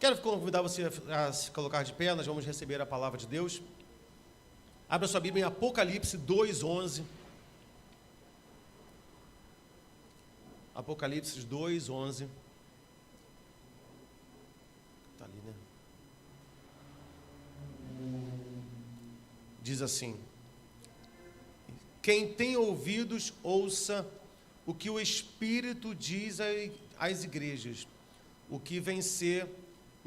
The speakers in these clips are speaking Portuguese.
Quero convidar você a se colocar de pé, nós vamos receber a palavra de Deus. Abra sua Bíblia em Apocalipse 2:11. Apocalipse 2:11. Está ali, né? Diz assim: quem tem ouvidos, ouça o que o Espírito diz às igrejas. O que vencer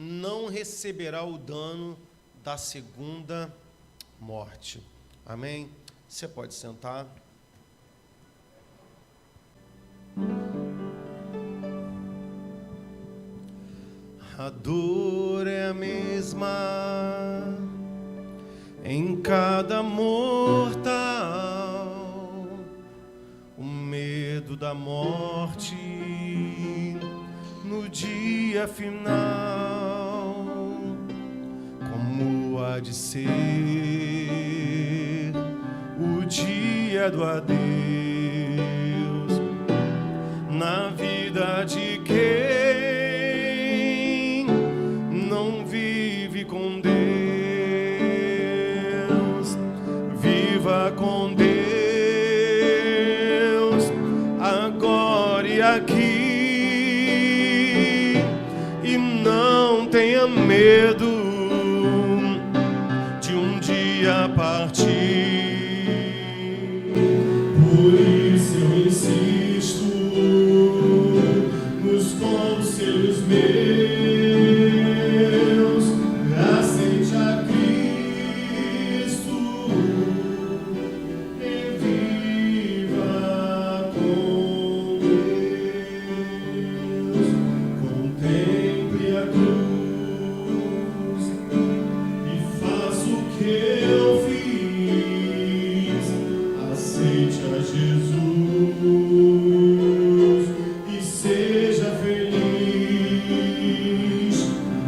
não receberá o dano da segunda morte. Amém? Você pode sentar. A dor é a mesma em cada mortal, o medo da morte no dia final, como há de ser o dia do adeus na vida de quem não vive com Deus. Viva com Deus agora e aqui, e não tenha medo de um dia partir. Por isso eu insisto nos conselhos meus, aceite a Cristo e viva com Deus. Contemple a cruz e faça o que eu fiz. Aceite a Jesus e seja feliz.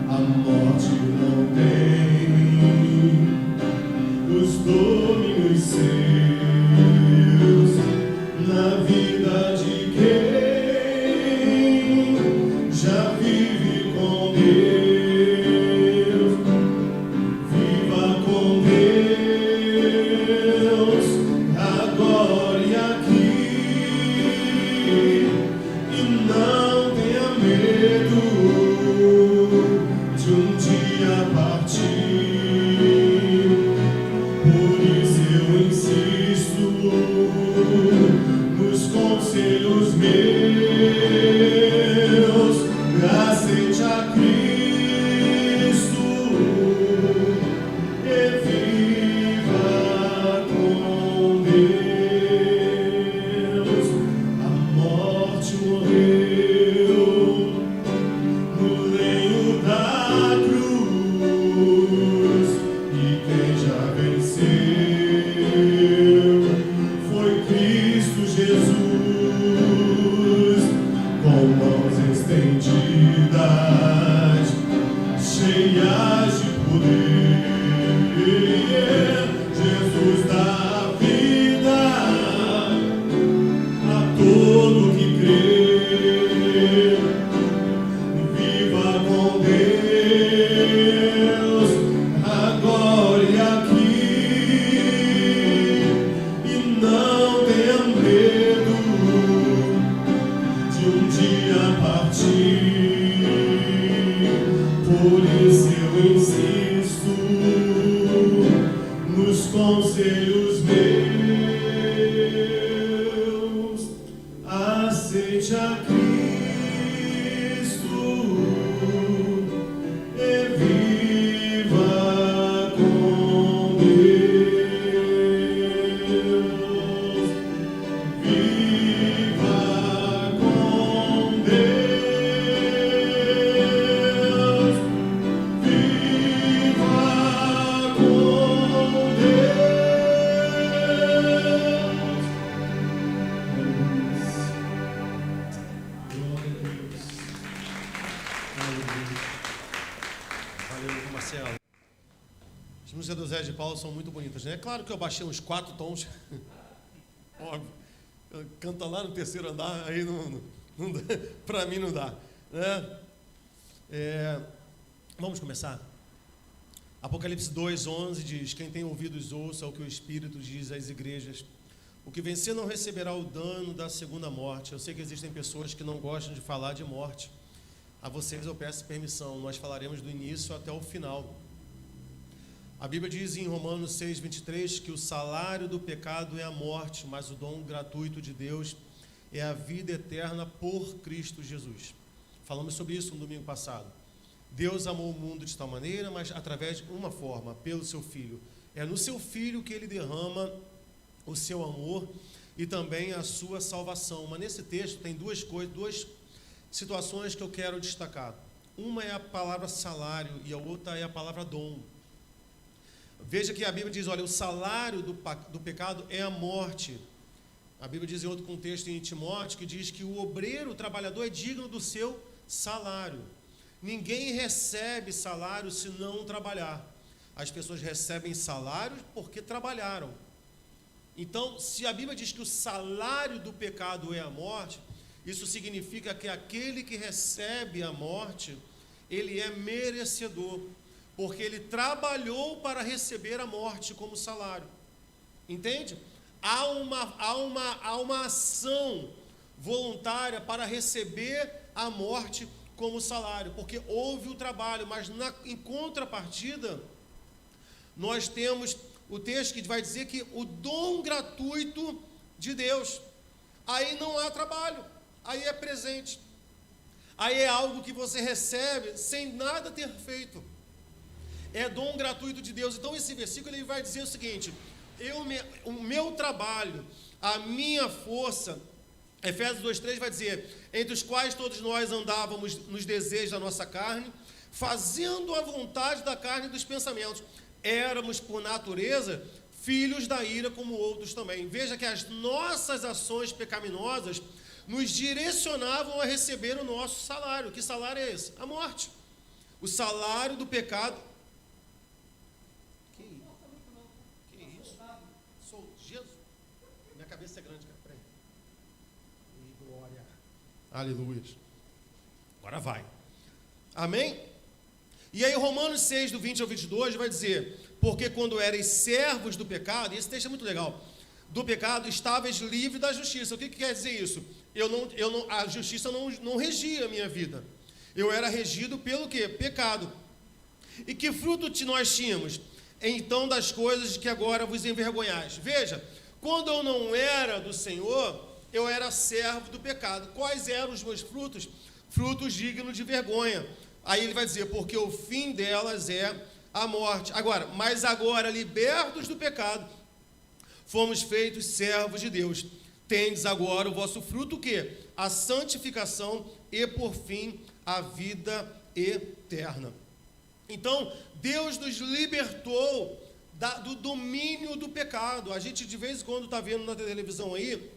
A morte não tem os domínios seus na vida de quem já vive com Deus. Viva com Deus agora e aqui, e não tenha medo de um dia partir. Por isso eu insisto nos conselhos meus, aceite a Cristo e viva com Deus. A morte morreu no leito da cruz, e quem já venceu foi Cristo Jesus, com mãos estendidas, cheias de poder. Jesus dá vida a todo que crê. Viva com Deus agora e aqui, e não tenha medo de um dia partir. Por isso eu insisto nos conselhos meus, aceite a Cristo e viva com Deus. Viva com Deus. Viva com Valeu, Marcelo. As músicas do Zé de Paulo são muito bonitas, né? Claro que eu baixei uns 4 tons. Óbvio. Canta lá no terceiro andar, aí não dá, para mim não dá, né? Vamos começar? Apocalipse 2:11 diz: quem tem ouvidos ouça o que o Espírito diz às igrejas. O que vencer não receberá o dano da segunda morte. Eu sei que existem pessoas que não gostam de falar de morte. A vocês eu peço permissão, nós falaremos do início até o final. A Bíblia diz em Romanos 6:23 que o salário do pecado é a morte, mas o dom gratuito de Deus é a vida eterna por Cristo Jesus. Falamos sobre isso no domingo passado. Deus amou o mundo de tal maneira, mas através de uma forma, pelo seu Filho. É no seu Filho que ele derrama o seu amor e também a sua salvação. Mas nesse texto tem duas situações que eu quero destacar. Uma é a palavra salário e a outra é a palavra dom. Veja que a Bíblia diz, olha, o salário do pecado é a morte. A Bíblia diz em outro contexto em Timóteo que diz que o obreiro, o trabalhador é digno do seu salário. Ninguém recebe salário se não trabalhar. As pessoas recebem salário porque trabalharam. Então, se a Bíblia diz que o salário do pecado é a morte, isso significa que aquele que recebe a morte, ele é merecedor, porque ele trabalhou para receber a morte como salário. Entende? Há uma ação voluntária para receber a morte como salário, porque houve o trabalho, mas em contrapartida, nós temos o texto que vai dizer que o dom gratuito de Deus, aí não há trabalho, aí é presente, aí é algo que você recebe sem nada ter feito, é dom gratuito de Deus. Então esse versículo ele vai dizer o seguinte: o meu trabalho, a minha força, Efésios 2:3 vai dizer, entre os quais todos nós andávamos nos desejos da nossa carne, fazendo a vontade da carne e dos pensamentos. Éramos, por natureza, filhos da ira como outros também. Veja que as nossas ações pecaminosas nos direcionavam a receber o nosso salário. Que salário é esse? A morte. O salário do pecado. Que isso? Sou Jesus. Minha cabeça é grande, cara. Peraí. E glória. Aleluia. Agora vai. Amém? E aí Romanos 6, do 20 ao 22, vai dizer, porque quando erais servos do pecado, e esse texto é muito legal, do pecado, estáveis livres da justiça. O que quer dizer isso? A justiça não regia a minha vida. Eu era regido pelo quê? Pecado. E que fruto nós tínhamos? Então das coisas que agora vos envergonhais. Veja, quando eu não era do Senhor, eu era servo do pecado. Quais eram os meus frutos? Frutos dignos de vergonha. Aí ele vai dizer, porque o fim delas é a morte. Mas agora, libertos do pecado, fomos feitos servos de Deus. Tendes agora o vosso fruto o quê? A santificação e, por fim, a vida eterna. Então, Deus nos libertou do domínio do pecado. A gente, de vez em quando, está vendo na televisão aí,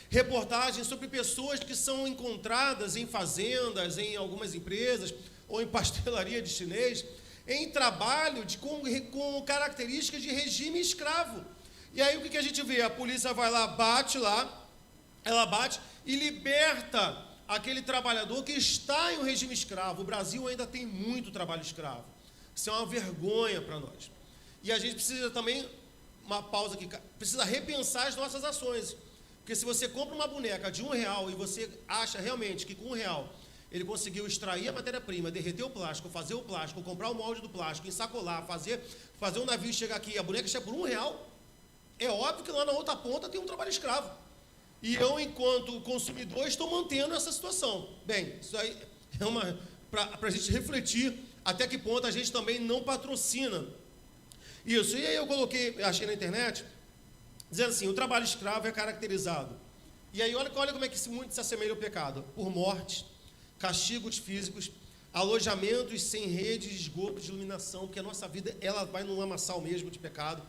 reportagens sobre pessoas que são encontradas em fazendas, em algumas empresas, ou em pastelaria de chinês, em trabalho com características de regime escravo. E aí o que a gente vê? A polícia vai lá, ela bate e liberta aquele trabalhador que está em um regime escravo. O Brasil ainda tem muito trabalho escravo. Isso é uma vergonha para nós. E a gente precisa também, uma pausa aqui, precisa repensar as nossas ações. Porque se você compra uma boneca de R$1 e você acha realmente que com R$1 ele conseguiu extrair a matéria-prima, derreter o plástico, fazer o plástico, comprar o molde do plástico, ensacolar, fazer um navio chegar aqui, a boneca chega por R$1, é óbvio que lá na outra ponta tem um trabalho escravo. E eu, enquanto consumidor, estou mantendo essa situação. Bem, isso aí é para a gente refletir até que ponto a gente também não patrocina isso. E aí eu achei na internet, dizendo assim, o trabalho escravo é caracterizado. E aí olha como é que muito se assemelha ao pecado. Por morte, castigos físicos, alojamentos sem rede de esgoto, de iluminação, porque a nossa vida ela vai num lamaçal mesmo de pecado.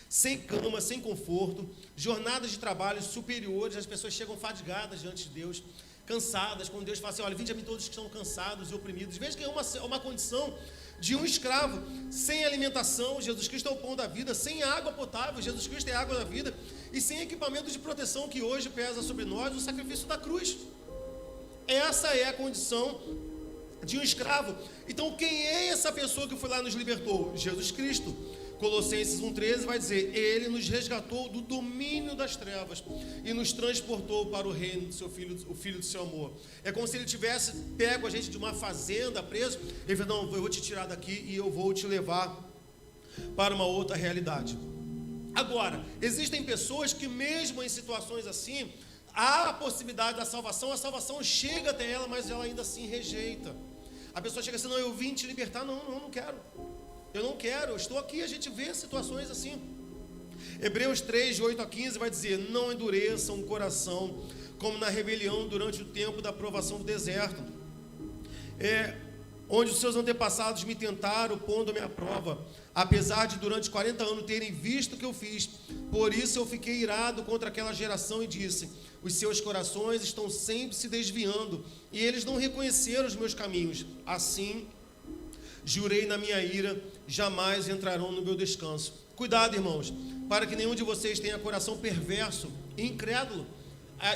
Sem cama, sem conforto, jornadas de trabalho superiores, as pessoas chegam fadigadas diante de Deus, cansadas, quando Deus fala assim, olha, vinde a mim todos que estão cansados e oprimidos. Veja que é uma condição de um escravo, sem alimentação, Jesus Cristo é o pão da vida, sem água potável, Jesus Cristo é a água da vida, e sem equipamento de proteção que hoje pesa sobre nós o sacrifício da cruz. Essa é a condição de um escravo. Então quem é essa pessoa que foi lá e nos libertou? Jesus Cristo. Colossenses 1,13 vai dizer: Ele nos resgatou do domínio das trevas e nos transportou para o reino do seu Filho, o Filho do seu amor. É como se Ele tivesse pego a gente de uma fazenda, preso. Ele falou: não, eu vou te tirar daqui e eu vou te levar para uma outra realidade. Agora, existem pessoas que mesmo em situações assim, há a possibilidade da salvação, a salvação chega até ela, mas ela ainda assim rejeita. A pessoa chega assim: não, eu vim te libertar. Não quero. Eu não quero, eu estou aqui. A gente vê situações assim. Hebreus 3, de 8 a 15 vai dizer: não endureçam o coração como na rebelião durante o tempo da provação do deserto, onde os seus antepassados me tentaram, pondo-me à prova, apesar de durante 40 anos terem visto o que eu fiz. Por isso eu fiquei irado contra aquela geração e disse: os seus corações estão sempre se desviando, e eles não reconheceram os meus caminhos. Assim, jurei na minha ira, jamais entrarão no meu descanso. Cuidado, irmãos, para que nenhum de vocês tenha coração perverso e incrédulo.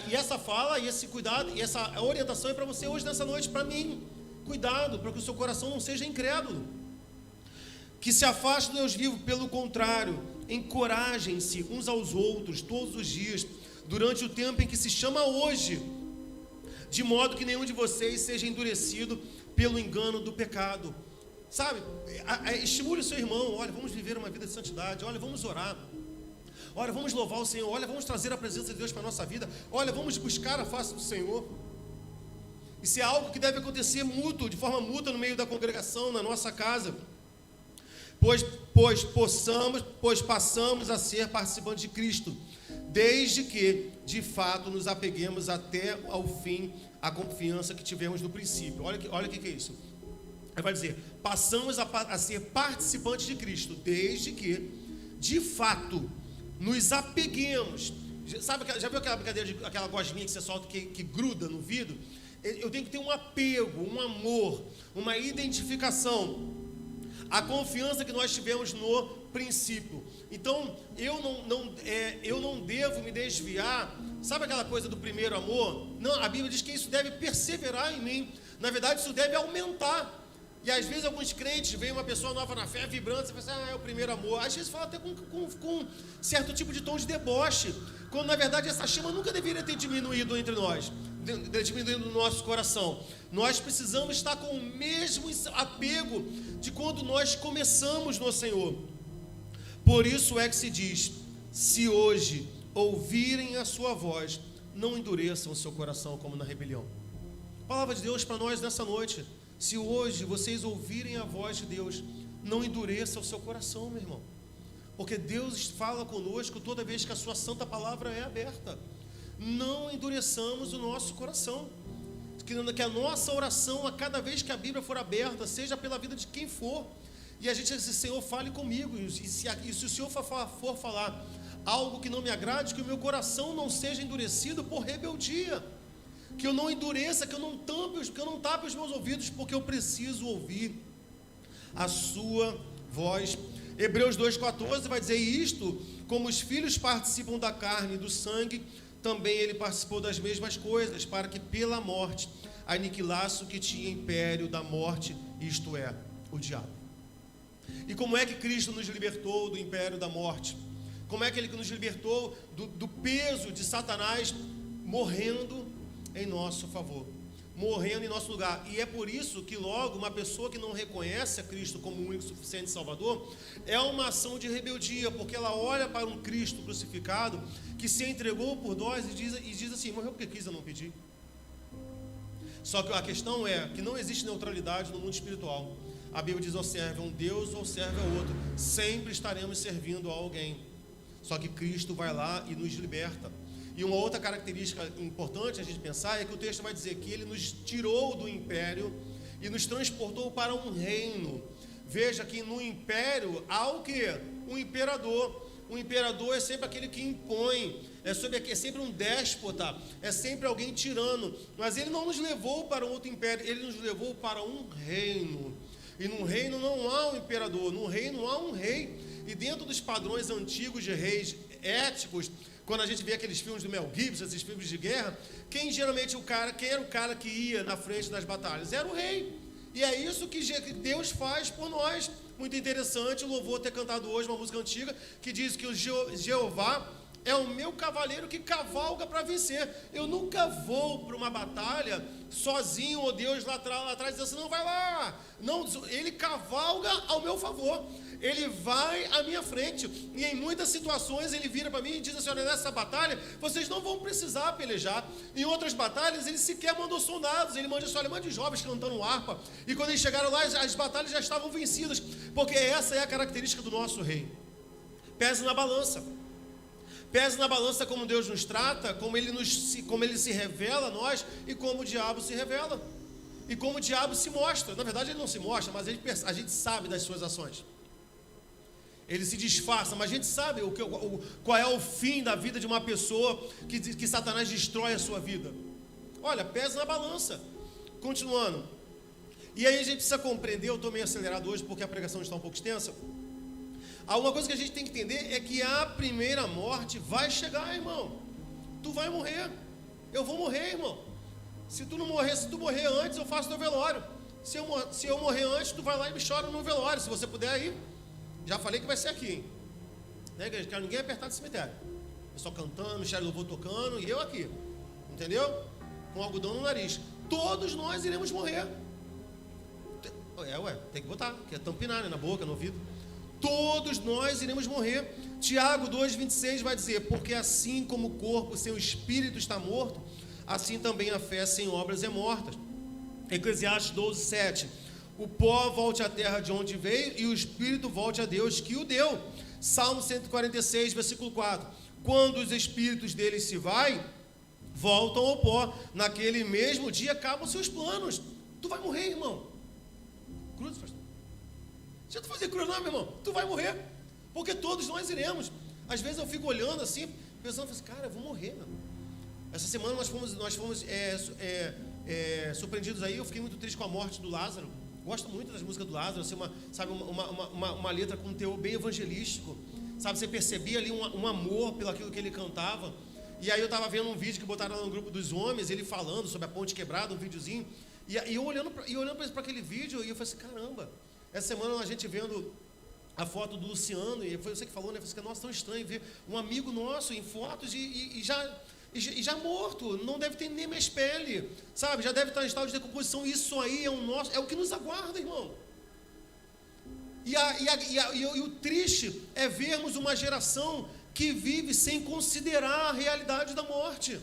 E essa fala, e esse cuidado, e essa orientação é para você hoje, nessa noite, para mim. Cuidado, para que o seu coração não seja incrédulo, que se afaste do Deus vivo. Pelo contrário, encorajem-se uns aos outros todos os dias, durante o tempo em que se chama hoje, de modo que nenhum de vocês seja endurecido pelo engano do pecado. Sabe, estimule o seu irmão: olha, vamos viver uma vida de santidade, olha, vamos orar, olha, vamos louvar o Senhor, olha, vamos trazer a presença de Deus para a nossa vida, olha, vamos buscar a face do Senhor. Isso é algo que deve acontecer mútuo, de forma mútua no meio da congregação, na nossa casa, pois passamos a ser participantes de Cristo, desde que, de fato, nos apeguemos até ao fim à confiança que tivemos no princípio. Olha o que é isso. Ele vai dizer: passamos a ser participantes de Cristo, desde que, de fato, nos apeguemos. Sabe, já viu aquela brincadeira, aquela gosminha que você solta que gruda no vidro? Eu tenho que ter um apego, um amor, uma identificação, a confiança que nós tivemos no princípio. Então, eu não devo me desviar. Sabe aquela coisa do primeiro amor? Não, a Bíblia diz que isso deve perseverar em mim. Na verdade, isso deve aumentar. E às vezes alguns crentes, vem uma pessoa nova na fé, vibrando, você fala assim: é o primeiro amor. Às vezes fala até com certo tipo de tom de deboche, quando na verdade essa chama nunca deveria ter diminuído entre nós, diminuindo no nosso coração. Nós precisamos estar com o mesmo apego de quando nós começamos no Senhor. Por isso é que se diz: se hoje ouvirem a sua voz, não endureçam o seu coração como na rebelião. Palavra de Deus para nós nessa noite: se hoje vocês ouvirem a voz de Deus, não endureça o seu coração, meu irmão. Porque Deus fala conosco toda vez que a sua santa palavra é aberta. Não endureçamos o nosso coração. Que a nossa oração, a cada vez que a Bíblia for aberta, seja pela vida de quem for, e a gente diz: Senhor, fale comigo. E se o Senhor for falar algo que não me agrade, que o meu coração não seja endurecido por rebeldia, que eu não endureça, que eu não tape os meus ouvidos, porque eu preciso ouvir a sua voz. Hebreus 2,14 vai dizer: isto, como os filhos participam da carne e do sangue, também ele participou das mesmas coisas, para que pela morte aniquilasse o que tinha império da morte, isto é, o diabo. E como é que Cristo nos libertou do império da morte? Como é que Ele nos libertou do peso de Satanás morrendo em nosso favor, morrendo em nosso lugar? E é por isso que logo uma pessoa que não reconhece a Cristo como o único suficiente Salvador, é uma ação de rebeldia, porque ela olha para um Cristo crucificado, que se entregou por nós e diz assim: morreu porque quis, eu não pedi. Só que a questão é que não existe neutralidade no mundo espiritual. A Bíblia diz: ou serve a um Deus ou serve a outro. Sempre estaremos servindo a alguém. Só que Cristo vai lá e nos liberta. E uma outra característica importante a gente pensar é que o texto vai dizer que Ele nos tirou do império e nos transportou para um reino. Veja que no império há o quê? Um imperador. O imperador é sempre aquele que impõe, é sempre um déspota, é sempre alguém tirano. Mas Ele não nos levou para um outro império, Ele nos levou para um reino. E no reino não há um imperador, no reino há um rei. E dentro dos padrões antigos de reis éticos, quando a gente vê aqueles filmes do Mel Gibson, esses filmes de guerra, quem era o cara que ia na frente das batalhas? Era o rei. E é isso que Deus faz por nós. Muito interessante o louvor ter cantado hoje uma música antiga que diz que o Jeová é o meu cavaleiro que cavalga para vencer. Eu nunca vou para uma batalha sozinho, ou Deus lá atrás dizendo assim, não, vai lá. Não, ele cavalga ao meu favor. Ele vai à minha frente. E em muitas situações ele vira para mim e diz assim, olha, nessa batalha vocês não vão precisar pelejar. Em outras batalhas ele sequer mandou soldados. Ele manda, olha, manda jovens cantando harpa. E quando eles chegaram lá, as batalhas já estavam vencidas. Porque essa é a característica do nosso rei. Pese na balança. Pese na balança como Deus nos trata, como ele se revela a nós e como o diabo se revela. E como o diabo se mostra. Na verdade ele não se mostra, mas a gente sabe das suas ações. Ele se disfarça, mas a gente sabe qual é o fim da vida de uma pessoa que Satanás destrói a sua vida. Olha, pesa na balança. Continuando. E aí a gente precisa compreender, eu estou meio acelerado hoje porque a pregação está um pouco extensa. Uma coisa que a gente tem que entender é que a primeira morte vai chegar, irmão. Tu vai morrer. Eu vou morrer, irmão. Se tu morrer antes, eu faço teu velório. Se eu morrer antes, tu vai lá e me chora no velório. Se você puder ir. Já falei que vai ser aqui, hein? Né, igreja? Quero ninguém apertar de cemitério. Pessoal cantando, Michele Louvor tocando e eu aqui. Entendeu? Com algodão no nariz. Todos nós iremos morrer. Tem que botar, que é tampinar, né? Na boca, no ouvido. Todos nós iremos morrer. Tiago 2,26 vai dizer, porque assim como o corpo sem o espírito está morto, assim também a fé sem obras é morta. Eclesiastes 12,7. O pó volte à terra de onde veio e o espírito volte a Deus que o deu. Salmo 146, versículo 4. Quando os espíritos deles se voltam ao pó. Naquele mesmo dia acabam seus planos. Tu vai morrer, irmão. Cruz, pastor. Deixa eu fazer cruz não, meu irmão. Tu vai morrer. Porque todos nós iremos. Às vezes eu fico olhando assim, pensando assim, cara, eu vou morrer, meu. Essa semana nós fomos surpreendidos aí. Eu fiquei muito triste com a morte do Lázaro. Gosto muito das músicas do Lázaro, assim, uma letra com um teor bem evangelístico, sabe, você percebia ali um amor pelo aquilo que ele cantava. E aí eu estava vendo um vídeo que botaram no grupo dos homens, ele falando sobre a ponte quebrada, um videozinho, e eu olhando para aquele vídeo, e eu falei assim, caramba, essa semana a gente vendo a foto do Luciano, e foi você que falou, né, eu falei assim, nossa, tão estranho ver um amigo nosso em fotos e já morto, não deve ter nem mais pele, sabe? Já deve estar em estado de decomposição. Isso aí é o que nos aguarda, irmão. E o triste é vermos uma geração que vive sem considerar a realidade da morte,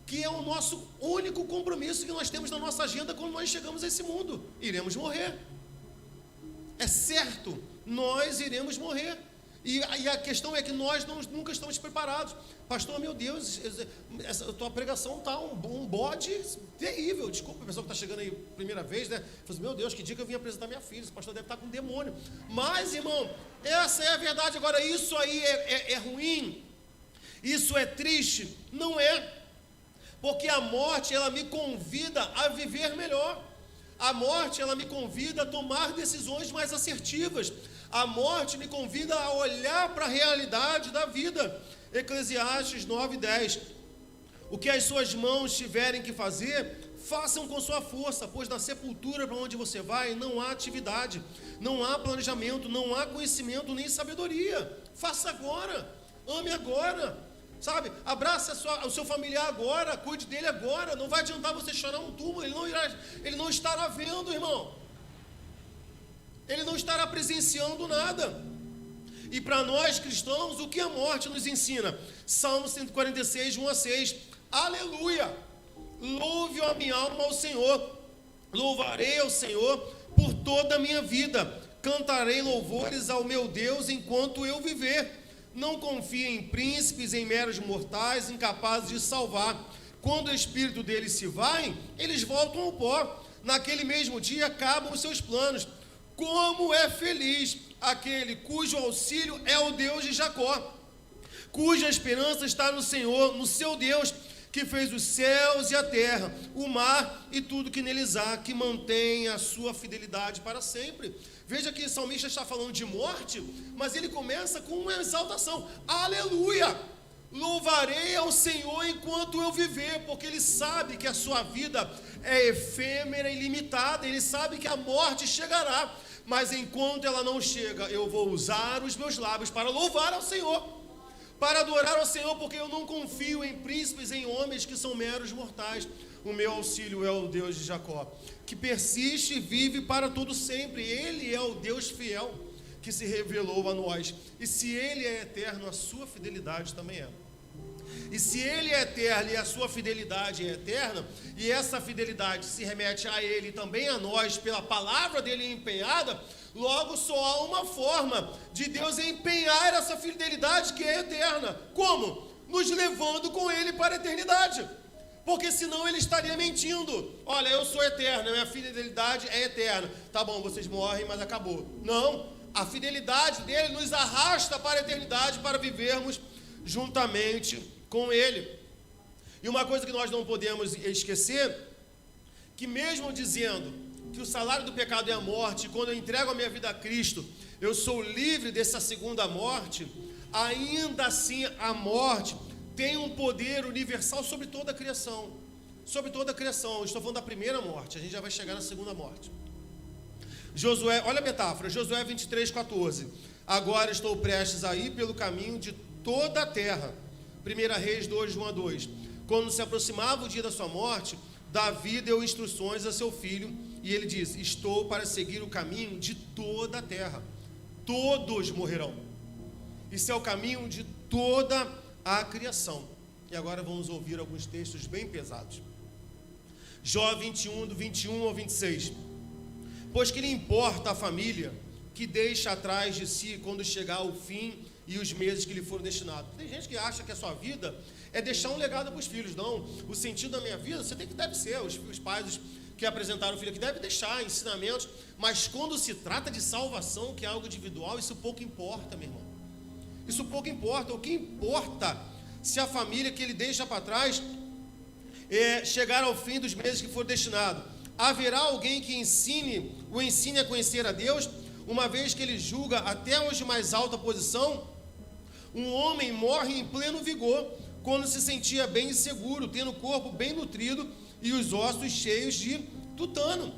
que é o nosso único compromisso que nós temos na nossa agenda quando nós chegamos a esse mundo. Iremos morrer. É certo, nós iremos morrer. E a questão é que nós nunca estamos preparados. Pastor, meu Deus, essa tua pregação está um bode terrível. Desculpa, a pessoa que está chegando aí primeira vez, né? Fala assim, meu Deus, que dia que eu vim apresentar minha filha? Esse pastor deve estar com um demônio. Mas, irmão, essa é a verdade. Agora, isso aí é ruim? Isso é triste? Não é. Porque a morte, ela me convida a viver melhor. A morte, ela me convida a tomar decisões mais assertivas. A morte me convida a olhar para a realidade da vida. Eclesiastes 9:10. O que as suas mãos tiverem que fazer, façam com sua força, pois na sepultura para onde você vai não há atividade, não há planejamento, não há conhecimento nem sabedoria. Faça agora, ame agora, sabe? Abraça o seu familiar agora, cuide dele agora. Não vai adiantar você chorar um túmulo, ele não estará vendo, irmão. Ele não estará presenciando nada. E para nós cristãos, o que a morte nos ensina? Salmo 146, 1-6. Aleluia! Louve a minha alma ao Senhor. Louvarei ao Senhor por toda a minha vida. Cantarei louvores ao meu Deus enquanto eu viver. Não confie em príncipes, em meros mortais, incapazes de salvar. Quando o espírito deles se vai, eles voltam ao pó. Naquele mesmo dia acabam os seus planos. Como é feliz aquele cujo auxílio é o Deus de Jacó, cuja esperança está no Senhor, no seu Deus, que fez os céus e a terra, o mar e tudo que neles há, que mantém a sua fidelidade para sempre. Veja que o salmista está falando de morte, mas ele começa com uma exaltação. Aleluia! Louvarei ao Senhor enquanto eu viver, porque Ele sabe que a sua vida é efêmera e limitada, Ele sabe que a morte chegará, mas enquanto ela não chega, eu vou usar os meus lábios para louvar ao Senhor, para adorar ao Senhor, porque eu não confio em príncipes, em homens que são meros mortais. O meu auxílio é o Deus de Jacó, que persiste e vive para todo sempre. Ele é o Deus fiel, que se revelou a nós. E se Ele é eterno, a sua fidelidade também é. E se Ele é eterno e a sua fidelidade é eterna, e essa fidelidade se remete a Ele e também a nós, pela palavra dEle empenhada, logo só há uma forma de Deus empenhar essa fidelidade que é eterna. Como? Nos levando com Ele para a eternidade. Porque senão Ele estaria mentindo. Olha, eu sou eterno, minha fidelidade é eterna. Tá bom, vocês morrem, mas acabou. Não, a fidelidade dEle nos arrasta para a eternidade, para vivermos juntamente com Ele. E uma coisa que nós não podemos esquecer, que mesmo dizendo que o salário do pecado é a morte, quando eu entrego a minha vida a Cristo, eu sou livre dessa segunda morte, ainda assim a morte tem um poder universal sobre toda a criação. Sobre toda a criação. Eu estou falando da primeira morte, a gente já vai chegar na segunda morte. Josué, olha a metáfora, Josué 23:14. Agora estou prestes a ir pelo caminho de toda a terra. 1 Reis 2:1-2. Quando se aproximava o dia da sua morte, Davi deu instruções a seu filho, e ele disse: estou para seguir o caminho de toda a terra. Todos morrerão. Isso é o caminho de toda a criação. E agora vamos ouvir alguns textos bem pesados. Jó 21, do 21 ao 26. Pois que lhe importa a família que deixa atrás de si quando chegar o fim e os meses que lhe foram destinados. Tem gente que acha que a sua vida é deixar um legado para os filhos. Não, o sentido da minha vida, você tem que deve ser, os pais que apresentaram o filho aqui devem deixar ensinamentos, mas quando se trata de salvação, que é algo individual, isso pouco importa, meu irmão. Isso pouco importa. O que importa, se a família que ele deixa para trás chegar ao fim dos meses que foram destinados. Haverá alguém que o ensine a conhecer a Deus, uma vez que ele julga até os de mais alta posição? Um homem morre em pleno vigor, quando se sentia bem e seguro, tendo o corpo bem nutrido e os ossos cheios de tutano.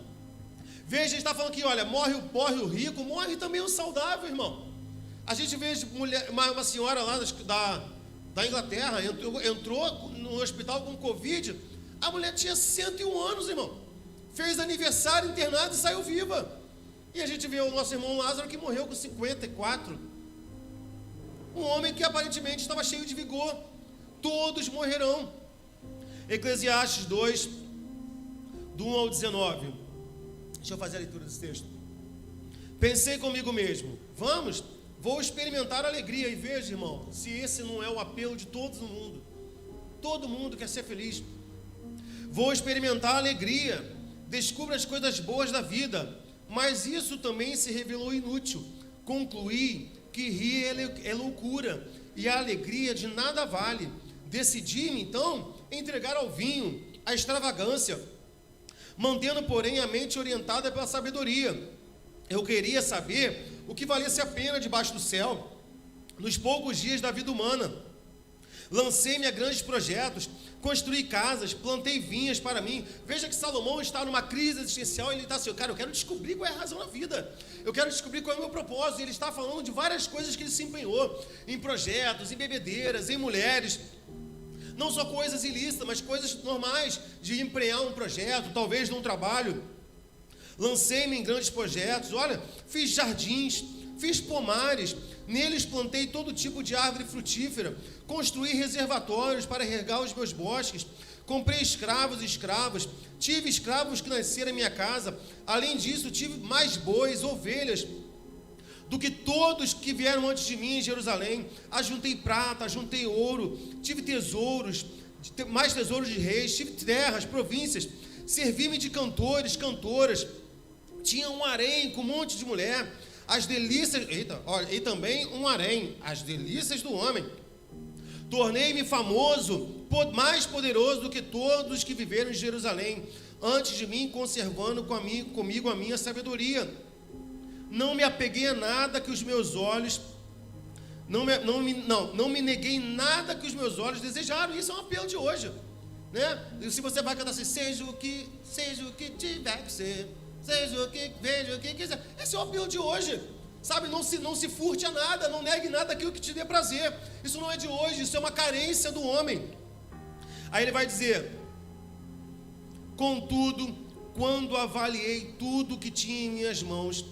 Veja, a gente está falando aqui, olha, morre o rico, morre também o saudável, irmão. A gente vê uma senhora lá da Inglaterra, entrou no hospital com Covid, a mulher tinha 101 anos, irmão. Fez aniversário, internado e saiu viva. E a gente vê o nosso irmão Lázaro, que morreu com 54. Um homem que aparentemente estava cheio de vigor. Todos morrerão. Eclesiastes 2, do 1 ao 19. Deixa eu fazer a leitura desse texto. Pensei comigo mesmo, vou experimentar alegria. E veja, irmão, se esse não é o apelo de todo mundo. Todo mundo quer ser feliz. Vou experimentar alegria. Descubra as coisas boas da vida. Mas isso também se revelou inútil. Concluí que rir é loucura, e a alegria de nada vale. Decidi-me, então, entregar ao vinho a extravagância, mantendo, porém, a mente orientada pela sabedoria. Eu queria saber o que valesse a pena debaixo do céu, nos poucos dias da vida humana. Lancei-me a grandes projetos, construí casas, plantei vinhas para mim. Veja que Salomão está numa crise existencial, ele está assim, cara, eu quero descobrir qual é a razão da vida, eu quero descobrir qual é o meu propósito. Ele está falando de várias coisas que ele se empenhou, em projetos, em bebedeiras, em mulheres, não só coisas ilícitas, mas coisas normais, de empreender um projeto, talvez num trabalho. Lancei-me em grandes projetos, olha, fiz jardins, fiz pomares, neles plantei todo tipo de árvore frutífera, construí reservatórios para regar os meus bosques, comprei escravos e escravas, tive escravos que nasceram em minha casa. Além disso, tive mais bois, ovelhas, do que todos que vieram antes de mim em Jerusalém. Ajuntei prata, ajuntei ouro, tive tesouros, mais tesouros de reis, tive terras, províncias, servi-me de cantores, cantoras, tinha um harém com um monte de mulher, as delícias, e também um harém, as delícias do homem. Tornei-me famoso, mais poderoso do que todos que viveram em Jerusalém antes de mim, conservando comigo a minha sabedoria. Não me apeguei a nada que os meus olhos Não me neguei nada que os meus olhos desejaram. Isso é um apelo de hoje, né? E se você vai cantar assim, seja o que tiver que ser, seja o que veja o que quiser. Esse é o apelo de hoje. Sabe, não se furte a nada, não negue nada aquilo que te dê prazer. Isso não é de hoje, isso é uma carência do homem. Aí ele vai dizer: contudo, quando avaliei tudo que tinha em minhas mãos,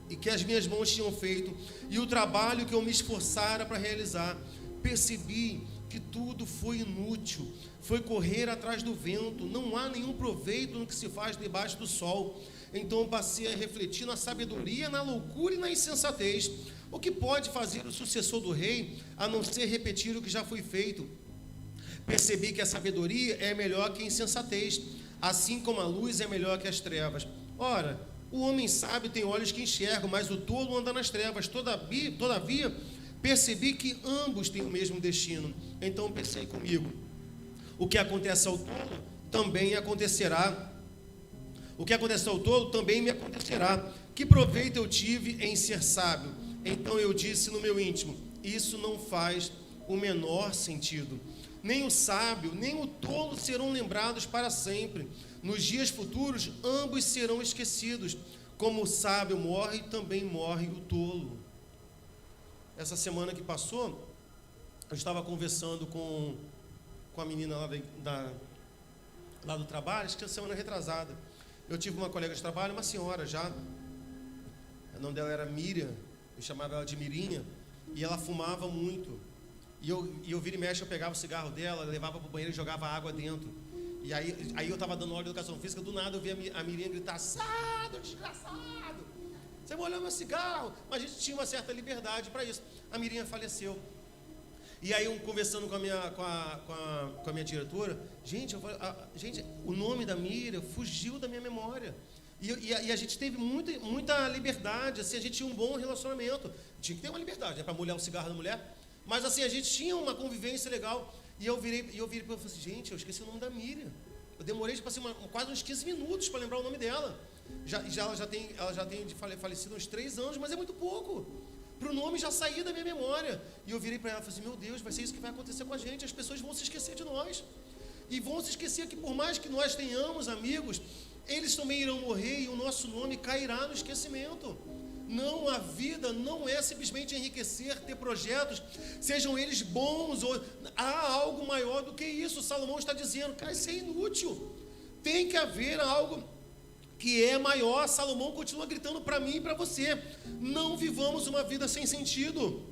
e que as minhas mãos tinham feito, e o trabalho que eu me esforçara para realizar, percebi que tudo foi inútil, foi correr atrás do vento, não há nenhum proveito no que se faz debaixo do sol. Então passei a refletir na sabedoria, na loucura e na insensatez. O que pode fazer o sucessor do rei, a não ser repetir o que já foi feito? Percebi que a sabedoria é melhor que a insensatez, assim como a luz é melhor que as trevas. Ora, o homem sábio tem olhos que enxergam, mas o tolo anda nas trevas. Todavia, percebi que ambos têm o mesmo destino. Então pensei comigo: o que acontece ao tolo também acontecerá. O que aconteceu ao tolo também me acontecerá. Que proveito eu tive em ser sábio? Então eu disse no meu íntimo: isso não faz o menor sentido. Nem o sábio, nem o tolo serão lembrados para sempre. Nos dias futuros, ambos serão esquecidos. Como o sábio morre, também morre o tolo. Essa semana que passou, eu estava conversando com a menina lá do trabalho, acho que é a semana retrasada. Eu tive uma colega de trabalho, uma senhora já, o nome dela era Miriam, eu chamava ela de Mirinha, e ela fumava muito. E eu vira e mexe, eu pegava o cigarro dela, levava para o banheiro e jogava água dentro. E aí eu estava dando aula de educação física, do nada eu vi a Mirinha gritar: assado, desgraçado, você molhou meu cigarro. Mas a gente tinha uma certa liberdade para isso. A Mirinha faleceu. E aí, conversando com a minha diretora, gente, o nome da Miriam fugiu da minha memória. E a gente teve muita liberdade, assim, a gente tinha um bom relacionamento. Tinha que ter uma liberdade, né, para molhar o cigarro da mulher. Mas assim, a gente tinha uma convivência legal. E eu virei para ela e falei assim: gente, eu esqueci o nome da Miriam. Eu demorei tipo assim, quase uns 15 minutos para lembrar o nome dela. Ela já tem falecido uns 3 anos, mas é muito pouco para o nome já sair da minha memória. E eu virei para ela e falei assim: meu Deus, vai ser isso que vai acontecer com a gente. As pessoas vão se esquecer de nós. E vão se esquecer que por mais que nós tenhamos amigos, eles também irão morrer e o nosso nome cairá no esquecimento. Não, a vida não é simplesmente enriquecer, ter projetos, sejam eles bons, ou há algo maior do que isso. Salomão está dizendo: cara, isso é inútil. Tem que haver algo que é maior. Salomão continua gritando para mim e para você: não vivamos uma vida sem sentido.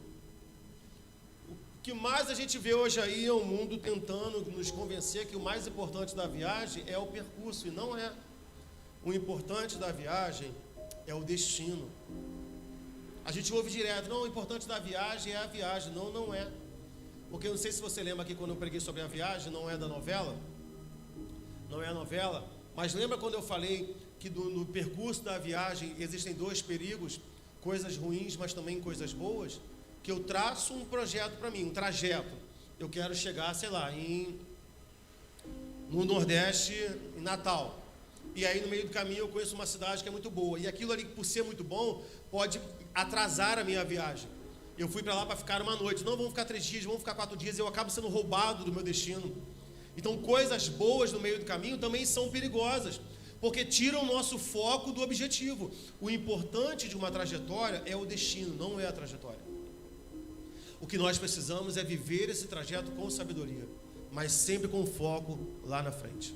O que mais a gente vê hoje aí é o mundo tentando nos convencer que o mais importante da viagem é o percurso, e não é. O importante da viagem é o destino. A gente ouve direto: não, o importante da viagem é a viagem. Não, não é. Porque eu não sei se você lembra aqui quando eu preguei sobre a viagem, não é da novela. Não é a novela. Mas lembra quando eu falei que no percurso da viagem existem 2 perigos, coisas ruins, mas também coisas boas? Que eu traço um projeto para mim, um trajeto. Eu quero chegar, sei lá, no Nordeste, em Natal. E aí no meio do caminho eu conheço uma cidade que é muito boa. E aquilo ali, por ser muito bom, pode atrasar a minha viagem. Eu fui para lá para ficar uma noite. Não, vamos ficar 3 dias, vamos ficar 4 dias. Eu acabo sendo roubado do meu destino. Então, coisas boas no meio do caminho também são perigosas, porque tiram o nosso foco do objetivo. O importante de uma trajetória é o destino, não é a trajetória. O que nós precisamos é viver esse trajeto com sabedoria, mas sempre com foco lá na frente.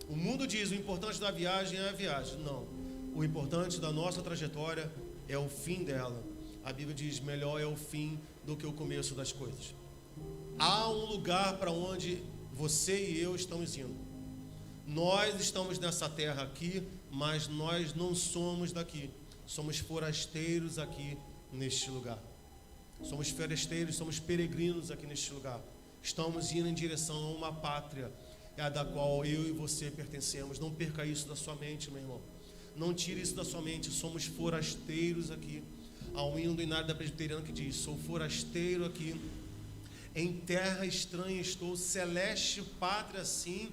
O mundo diz: o importante da viagem é a viagem. Não. O importante da nossa trajetória é o fim dela. A Bíblia diz: melhor é o fim do que o começo das coisas. Há um lugar para onde você e eu estamos indo. Nós estamos nessa terra aqui, mas nós não somos daqui. Somos forasteiros aqui neste lugar. Somos forasteiros, somos peregrinos aqui neste lugar. Estamos indo em direção a uma pátria, a da qual eu e você pertencemos. Não perca isso da sua mente, meu irmão. Não tire isso da sua mente. Somos forasteiros aqui. Há um hino do Inário da Presbiteriana que diz: sou forasteiro aqui, em terra estranha estou, celeste pátria sim,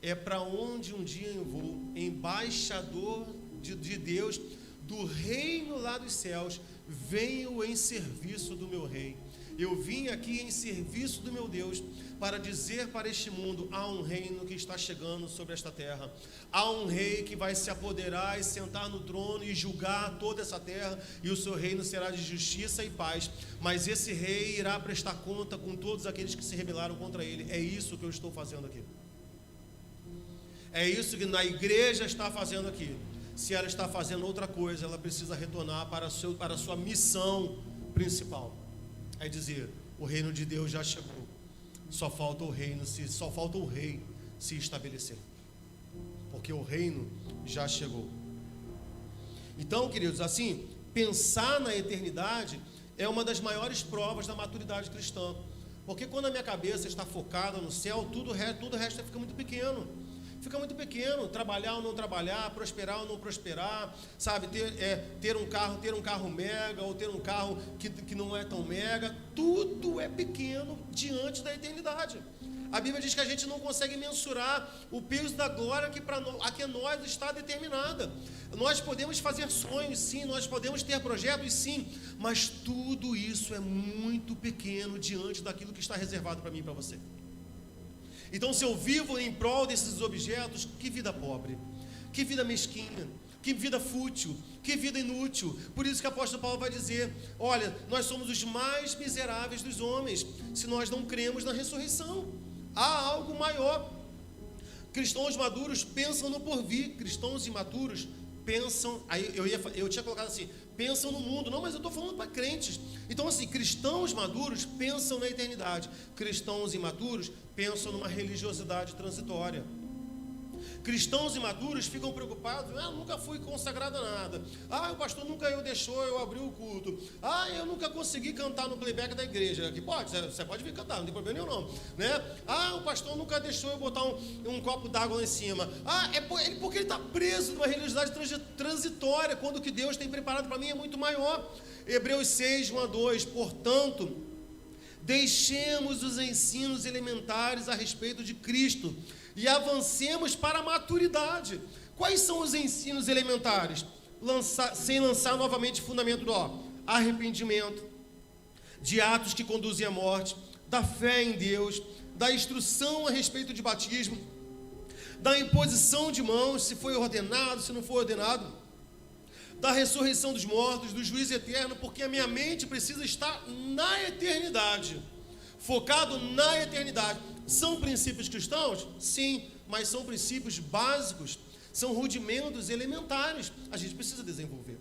é para onde um dia eu vou, embaixador de Deus, do reino lá dos céus, venho em serviço do meu rei. Eu vim aqui em serviço do meu Deus para dizer para este mundo: há um reino que está chegando sobre esta terra. Há um rei que vai se apoderar e sentar no trono e julgar toda essa terra, e o seu reino será de justiça e paz. Mas esse rei irá prestar conta com todos aqueles que se rebelaram contra ele. É isso que eu estou fazendo aqui. É isso que na igreja está fazendo aqui. Se ela está fazendo outra coisa, ela precisa retornar para a sua missão principal. É dizer: o reino de Deus já chegou. Só falta o rei se estabelecer. Porque o reino já chegou. Então, queridos, assim, pensar na eternidade é uma das maiores provas da maturidade cristã. Porque quando a minha cabeça está focada no céu, tudo o resto fica muito pequeno. Fica muito pequeno, trabalhar ou não trabalhar, prosperar ou não prosperar, sabe, ter um carro mega, ou ter um carro que não é tão mega, tudo é pequeno diante da eternidade. A Bíblia diz que a gente não consegue mensurar o peso da glória que a nós está determinada. Nós podemos fazer sonhos, sim, nós podemos ter projetos, sim, mas tudo isso é muito pequeno diante daquilo que está reservado para mim e para você. Então, se eu vivo em prol desses objetos, que vida pobre, que vida mesquinha, que vida fútil, que vida inútil. Por isso que o apóstolo Paulo vai dizer: olha, nós somos os mais miseráveis dos homens, se nós não cremos na ressurreição. Há algo maior. Cristãos maduros pensam no porvir, cristãos imaturos pensam, aí eu tinha colocado assim, pensam no mundo. Não, mas eu estou falando para crentes. Então, assim, cristãos maduros pensam na eternidade, cristãos imaturos pensam numa religiosidade transitória. Cristãos imaturos ficam preocupados: eu nunca fui consagrado a nada, o pastor nunca deixou eu abrir o culto, eu nunca consegui cantar no playback da igreja. Aqui você pode vir cantar, não tem problema nenhum não, né? O pastor nunca deixou eu botar um copo d'água lá em cima. Porque ele está preso numa religiosidade transitória, quando o que Deus tem preparado para mim é muito maior. Hebreus 6, 1 a 2, portanto, deixemos os ensinos elementares a respeito de Cristo e avancemos para a maturidade. Quais são os ensinos elementares? Sem lançar novamente o fundamento do arrependimento, de atos que conduzem à morte, da fé em Deus, da instrução a respeito de batismo, da imposição de mãos, se foi ordenado, se não foi ordenado, da ressurreição dos mortos, do juízo eterno, porque a minha mente precisa estar na eternidade, focado na eternidade. São princípios cristãos? Sim, mas são princípios básicos, são rudimentos elementares. A gente precisa desenvolver.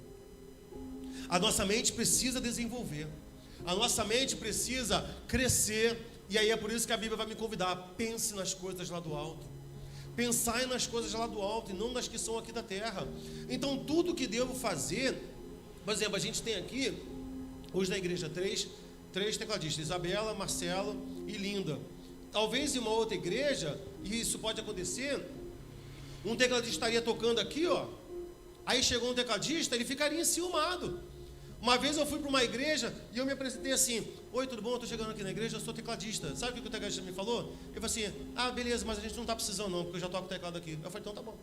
A nossa mente precisa desenvolver. A nossa mente precisa crescer. E aí é por isso que a Bíblia vai me convidar: pense nas coisas lá do alto. Pensai nas coisas lá do alto e não nas que são aqui da terra. Então, tudo que devo fazer, por exemplo, a gente tem aqui, hoje na igreja, três tecladistas: Isabela, Marcelo e Linda. Talvez em uma outra igreja, e isso pode acontecer, um tecladista estaria tocando aqui, aí chegou um tecladista, ele ficaria enciumado. Uma vez eu fui para uma igreja e eu me apresentei assim: oi, tudo bom? Eu estou chegando aqui na igreja, eu sou tecladista. Sabe o que o tecladista me falou? Ele falou assim: beleza, mas a gente não está precisando não, porque eu já toco teclado aqui. Eu falei: então tá bom.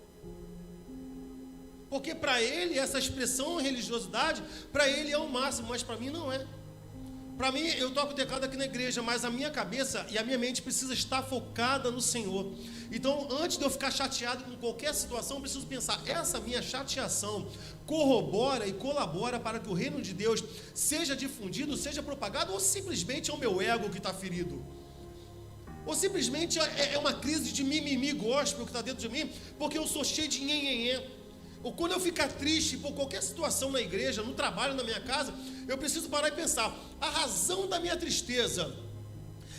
Porque para ele, essa expressão religiosidade, para ele é o máximo, mas para mim não é. Para mim, eu toco teclado aqui na igreja, mas a minha cabeça e a minha mente precisa estar focada no Senhor. Então, antes de eu ficar chateado com qualquer situação, eu preciso pensar: essa minha chateação corrobora e colabora para que o reino de Deus seja difundido, seja propagado, ou simplesmente é o meu ego que está ferido? Ou simplesmente é uma crise de mimimi gospel que está dentro de mim, porque eu sou cheio de nhenhenhê. Ou quando eu ficar triste por qualquer situação na igreja, no trabalho, na minha casa, eu preciso parar e pensar: a razão da minha tristeza,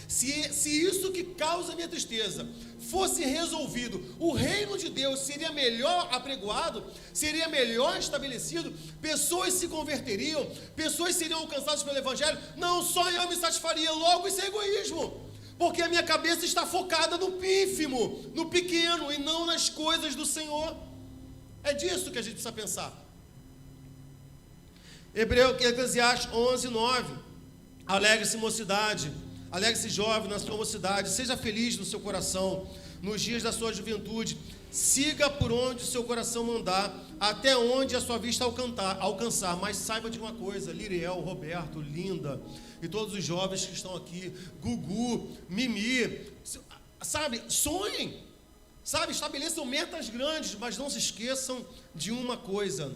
se isso que causa a minha tristeza fosse resolvido, o reino de Deus seria melhor apregoado, seria melhor estabelecido, pessoas se converteriam, pessoas seriam alcançadas pelo evangelho. Não, só eu me satisfaria. Logo, isso é egoísmo, porque a minha cabeça está focada no pínfimo, no pequeno, e não nas coisas do Senhor. É disso que a gente precisa pensar. Eclesiastes 11, 9. Alegre-se, mocidade, alegre-se, jovem, na sua mocidade, seja feliz no seu coração, nos dias da sua juventude. Siga por onde o seu coração mandar, até onde a sua vista alcançar. Mas saiba de uma coisa, Liriel, Roberto, Linda e todos os jovens que estão aqui, Gugu, Mimi, sabe, sonhem, sabe, estabeleçam metas grandes, mas não se esqueçam de uma coisa: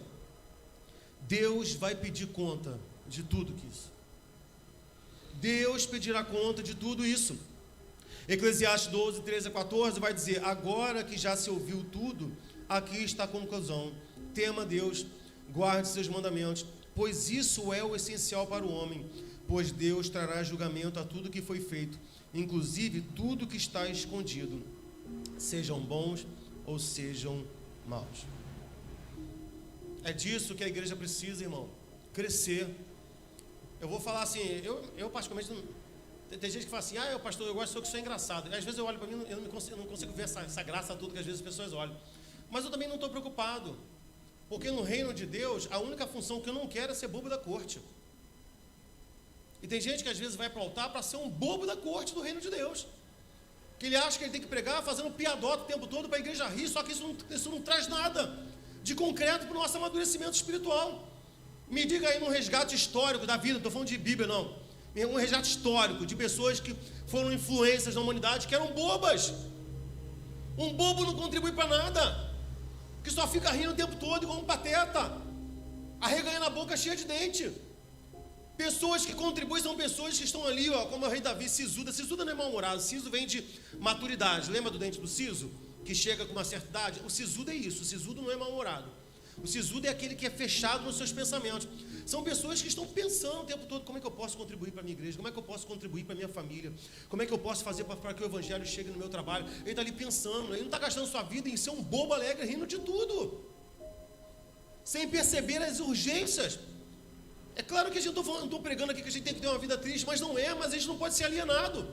Deus vai pedir conta de tudo isso. Deus pedirá conta de tudo isso. Eclesiastes 12, 13 a 14 vai dizer: agora que já se ouviu tudo, aqui está a conclusão. Tema Deus, guarde seus mandamentos, pois isso é o essencial para o homem, pois Deus trará julgamento a tudo que foi feito, inclusive tudo que está escondido, sejam bons ou sejam maus. É disso que a igreja precisa, irmão, crescer. Eu vou falar assim, eu particularmente não... Tem gente que fala assim: pastor, eu gosto que sou engraçado. Às vezes eu olho para mim, eu não consigo ver essa graça toda que às vezes as pessoas olham. Mas eu também não estou preocupado, porque no reino de Deus, a única função que eu não quero é ser bobo da corte. E tem gente que às vezes vai para o altar para ser um bobo da corte do reino de Deus, que ele acha que ele tem que pregar fazendo piadota o tempo todo para a igreja rir, só que isso não traz nada de concreto para o nosso amadurecimento espiritual. Me diga aí num resgate histórico da vida, não estou falando de Bíblia não, um resgate histórico de pessoas que foram influências na humanidade, que eram bobas. Um bobo não contribui para nada, que só fica rindo o tempo todo igual um pateta, arreganhando a boca cheia de dente. Pessoas que contribuem são pessoas que estão ali, como o rei Davi, sisuda. Sisuda não é mal-humorado, siso vem de maturidade. Lembra do dente do siso? Que chega com uma certa idade? O sisudo é isso, o sisudo não é mal-humorado. O sisudo é aquele que é fechado nos seus pensamentos. São pessoas que estão pensando o tempo todo: como é que eu posso contribuir para a minha igreja? Como é que eu posso contribuir para a minha família? Como é que eu posso fazer para que o evangelho chegue no meu trabalho? Ele está ali pensando, ele não está gastando sua vida em ser um bobo alegre, rindo de tudo, sem perceber as urgências. É claro que a gente não estou pregando aqui que a gente tem que ter uma vida triste, mas não é, mas a gente não pode ser alienado.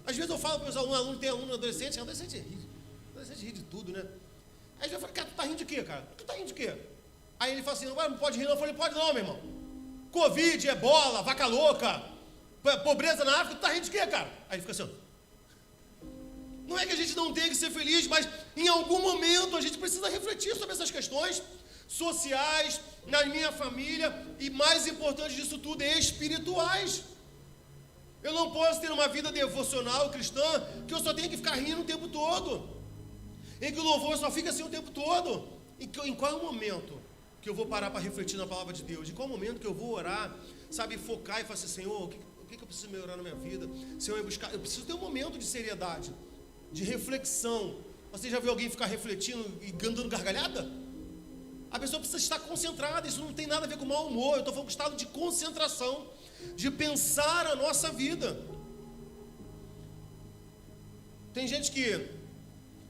Às vezes eu falo para os alunos, tem aluno adolescente ri de tudo, né? Aí eu falo: cara, tu tá rindo de quê, cara? Tu tá rindo de quê? Aí ele fala assim: não pode rir não. Eu falei: pode não, meu irmão. Covid, ebola, vaca louca, pobreza na África, tu tá rindo de quê, cara? Aí ele fica assim: não é que a gente não tenha que ser feliz, mas em algum momento a gente precisa refletir sobre essas questões sociais, na minha família, e mais importante disso tudo, espirituais. Eu não posso ter uma vida devocional cristã que eu só tenho que ficar rindo o tempo todo, em que o louvor só fica assim o tempo todo. Em qual momento que eu vou parar para refletir na palavra de Deus? Em qual momento que eu vou orar, sabe, focar e falar assim: Senhor, o que eu preciso melhorar na minha vida? Senhor, eu preciso ter um momento de seriedade, de reflexão. Você já viu alguém ficar refletindo e dando gargalhada? A pessoa precisa estar concentrada. Isso não tem nada a ver com mau humor. Eu estou falando com estado de concentração, de pensar a nossa vida. Tem gente que,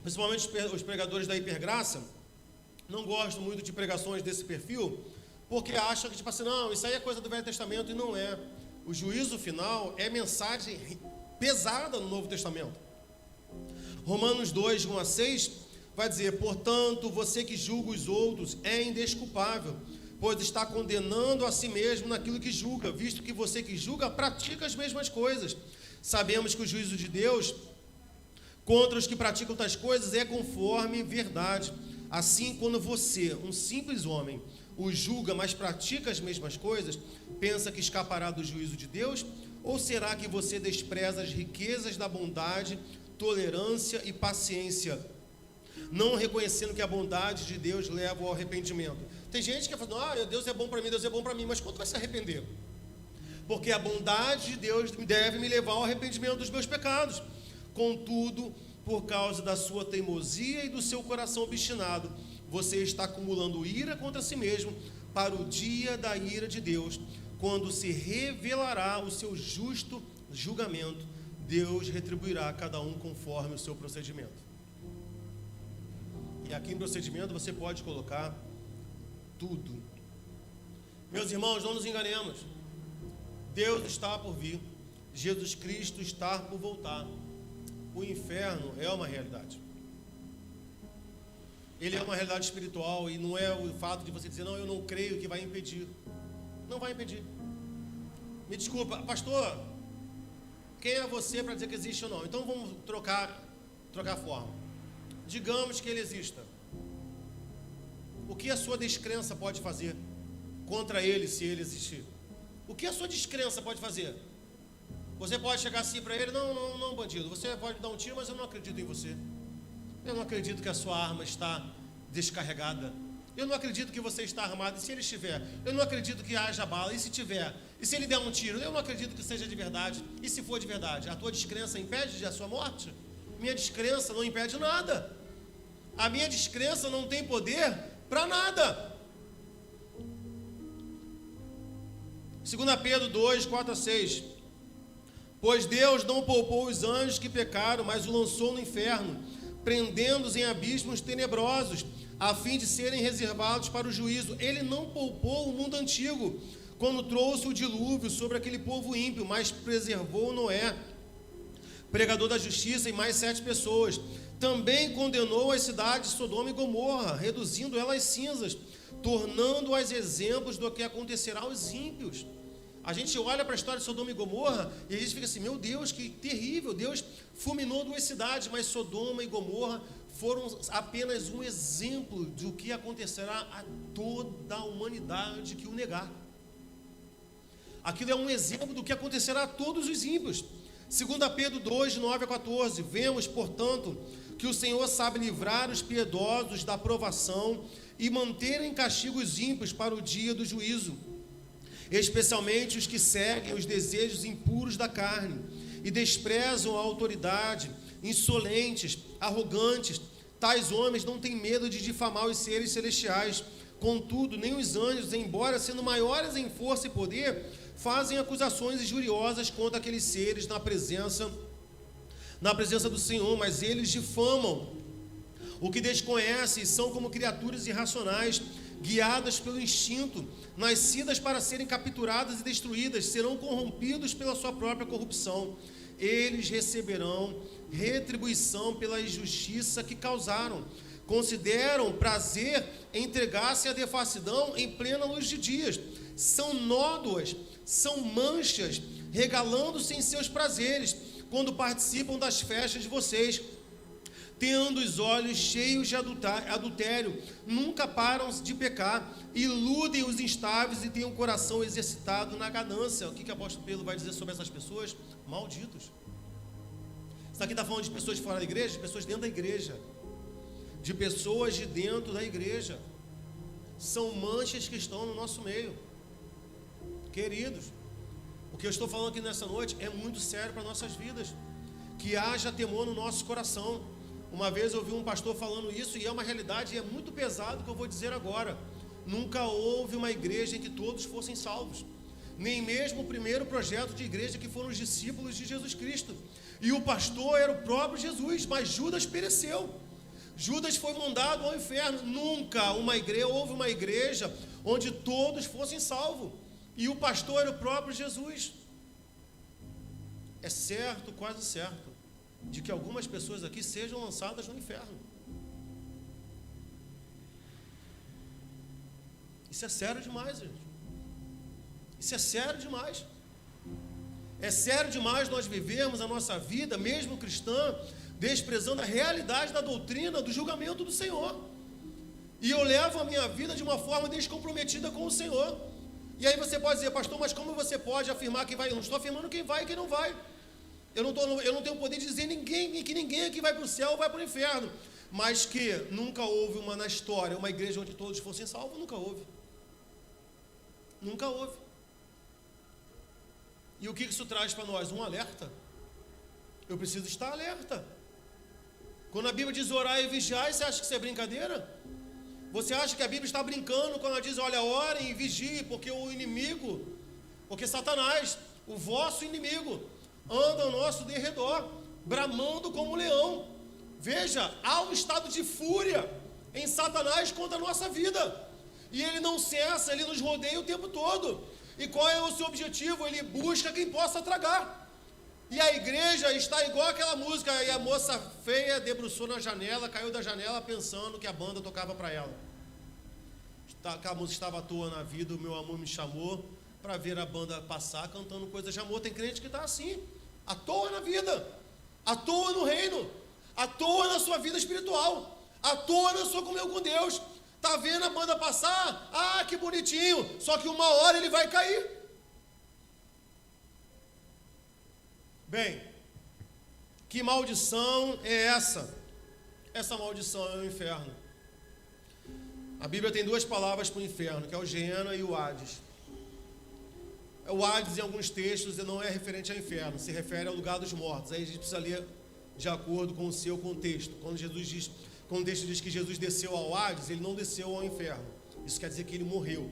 principalmente os pregadores da hipergraça, não gostam muito de pregações desse perfil, porque acham que, tipo assim, não, isso aí é coisa do Velho Testamento, e não é. O juízo final é mensagem pesada no Novo Testamento. Romanos 2, 1 a 6, vai dizer: portanto, você que julga os outros é indesculpável, pois está condenando a si mesmo naquilo que julga, visto que você que julga pratica as mesmas coisas. Sabemos que o juízo de Deus contra os que praticam tais coisas é conforme verdade. Assim, quando você, um simples homem, o julga, mas pratica as mesmas coisas, pensa que escapará do juízo de Deus? Ou será que você despreza as riquezas da bondade, tolerância e paciência, não reconhecendo que a bondade de Deus leva ao arrependimento? Tem gente que fala: Deus é bom para mim, Deus é bom para mim, mas quando vai se arrepender? Porque a bondade de Deus deve me levar ao arrependimento dos meus pecados. Contudo, por causa da sua teimosia e do seu coração obstinado, você está acumulando ira contra si mesmo para o dia da ira de Deus, quando se revelará o seu justo julgamento. Deus retribuirá a cada um conforme o seu procedimento. E aqui em procedimento você pode colocar tudo. Meus irmãos, não nos enganemos. Deus está por vir. Jesus Cristo está por voltar. O inferno é uma realidade. Ele é uma realidade espiritual, e não é o fato de você dizer: não, eu não creio, que vai impedir. Não vai impedir. Me desculpa, pastor, quem é você para dizer que existe ou não? Então vamos trocar a forma. digamos que ele exista. O que a sua descrença pode fazer contra ele, se ele existir? O que a sua descrença pode fazer? Você pode chegar assim para ele: não, bandido, você pode me dar um tiro, mas eu não acredito em você. Eu não acredito que a sua arma está descarregada. Eu não acredito que você está armado. E se ele estiver? Eu não acredito que haja bala. E se tiver? E se ele der um tiro? Eu não acredito que seja de verdade. E se for de verdade? A tua descrença impede a sua morte? Minha descrença não impede nada. A minha descrença não tem poder para nada. 2 Pedro 2, 4 a 6. Pois Deus não poupou os anjos que pecaram, mas o lançou no inferno, prendendo-os em abismos tenebrosos, a fim de serem reservados para o juízo. Ele não poupou o mundo antigo, quando trouxe o dilúvio sobre aquele povo ímpio, mas preservou Noé, pregador da justiça, e mais 7 pessoas. Também condenou as cidades de Sodoma e Gomorra, reduzindo elas às cinzas, tornando-as exemplos do que acontecerá aos ímpios. A gente olha para a história de Sodoma e Gomorra e a gente fica assim: meu Deus, que terrível, Deus fulminou 2 cidades, mas Sodoma e Gomorra foram apenas um exemplo do que acontecerá a toda a humanidade que o negar. Aquilo é um exemplo do que acontecerá a todos os ímpios. 2 Pedro 2, 9 a 14. Vemos, portanto, que o Senhor sabe livrar os piedosos da provação e manter em castigo os ímpios para o dia do juízo, especialmente os que seguem os desejos impuros da carne e desprezam a autoridade, insolentes, arrogantes. Tais homens não têm medo de difamar os seres celestiais. Contudo, nem os anjos, embora sendo maiores em força e poder, fazem acusações injuriosas contra aqueles seres na presença do Senhor, mas eles difamam o que desconhecem, são como criaturas irracionais, guiadas pelo instinto, nascidas para serem capturadas e destruídas, serão corrompidos pela sua própria corrupção. Eles receberão retribuição pela injustiça que causaram. Consideram prazer em entregar-se à devassidão em plena luz de dias. São nódoas, são manchas, regalando-se em seus prazeres, quando participam das festas de vocês, tendo os olhos cheios de adultério, nunca param de pecar, iludem os instáveis e têm o coração exercitado na ganância. O que o apóstolo Pedro vai dizer sobre essas pessoas? Malditos. Isso aqui está falando de pessoas de fora da igreja, de pessoas dentro da igreja, de pessoas de dentro da igreja. São manchas que estão no nosso meio. Queridos, o que eu estou falando aqui nessa noite é muito sério para nossas vidas. Que haja temor no nosso coração. Uma vez eu ouvi um pastor falando isso, e é uma realidade, e é muito pesado o que eu vou dizer agora. Nunca houve uma igreja em que todos fossem salvos, nem mesmo o primeiro projeto de igreja, que foram os discípulos de Jesus Cristo, e o pastor era o próprio Jesus, mas Judas pereceu. Judas foi mandado ao inferno. Nunca houve uma igreja onde todos fossem salvos, e o pastor era o próprio Jesus. É certo, quase certo, de que algumas pessoas aqui sejam lançadas no inferno. Isso é sério demais, gente. Isso é sério demais. É sério demais nós vivermos a nossa vida, mesmo cristã, desprezando a realidade da doutrina do julgamento do Senhor. E eu levo a minha vida de uma forma descomprometida com o Senhor. E aí você pode dizer: pastor, mas como você pode afirmar quem vai? Eu não estou afirmando quem vai e quem não vai. Eu não tenho o poder de dizer que ninguém aqui vai para o céu ou vai para o inferno. Mas que nunca houve na história uma igreja onde todos fossem salvos, nunca houve. Nunca houve. E o que isso traz para nós? Um alerta. Eu preciso estar alerta. Quando a Bíblia diz orar e vigiar, você acha que isso é brincadeira? Você acha que a Bíblia está brincando quando ela diz: olha, orem e vigiem, porque Satanás, o vosso inimigo, anda ao nosso derredor, bramando como um leão. Veja, há um estado de fúria em Satanás contra a nossa vida, e ele não cessa, ele nos rodeia o tempo todo. E qual é o seu objetivo? Ele busca quem possa tragar. E a igreja está igual aquela música, e a moça feia debruçou na janela, caiu da janela pensando que a banda tocava para ela. A música estava à toa na vida, o meu amor me chamou para ver a banda passar cantando coisas de amor. Tem crente que está assim, à toa na vida, à toa no reino, à toa na sua vida espiritual, à toa na sua comunhão com Deus. Está vendo a banda passar? Ah, que bonitinho, só que uma hora ele vai cair. Bem, que maldição é essa? Essa maldição é o inferno. A Bíblia tem duas palavras para o inferno, que é o Geena e o Hades. O Hades, em alguns textos, não é referente ao inferno, se refere ao lugar dos mortos. Aí a gente precisa ler de acordo com o seu contexto. Quando o texto diz que Jesus desceu ao Hades, ele não desceu ao inferno. Isso quer dizer que ele morreu.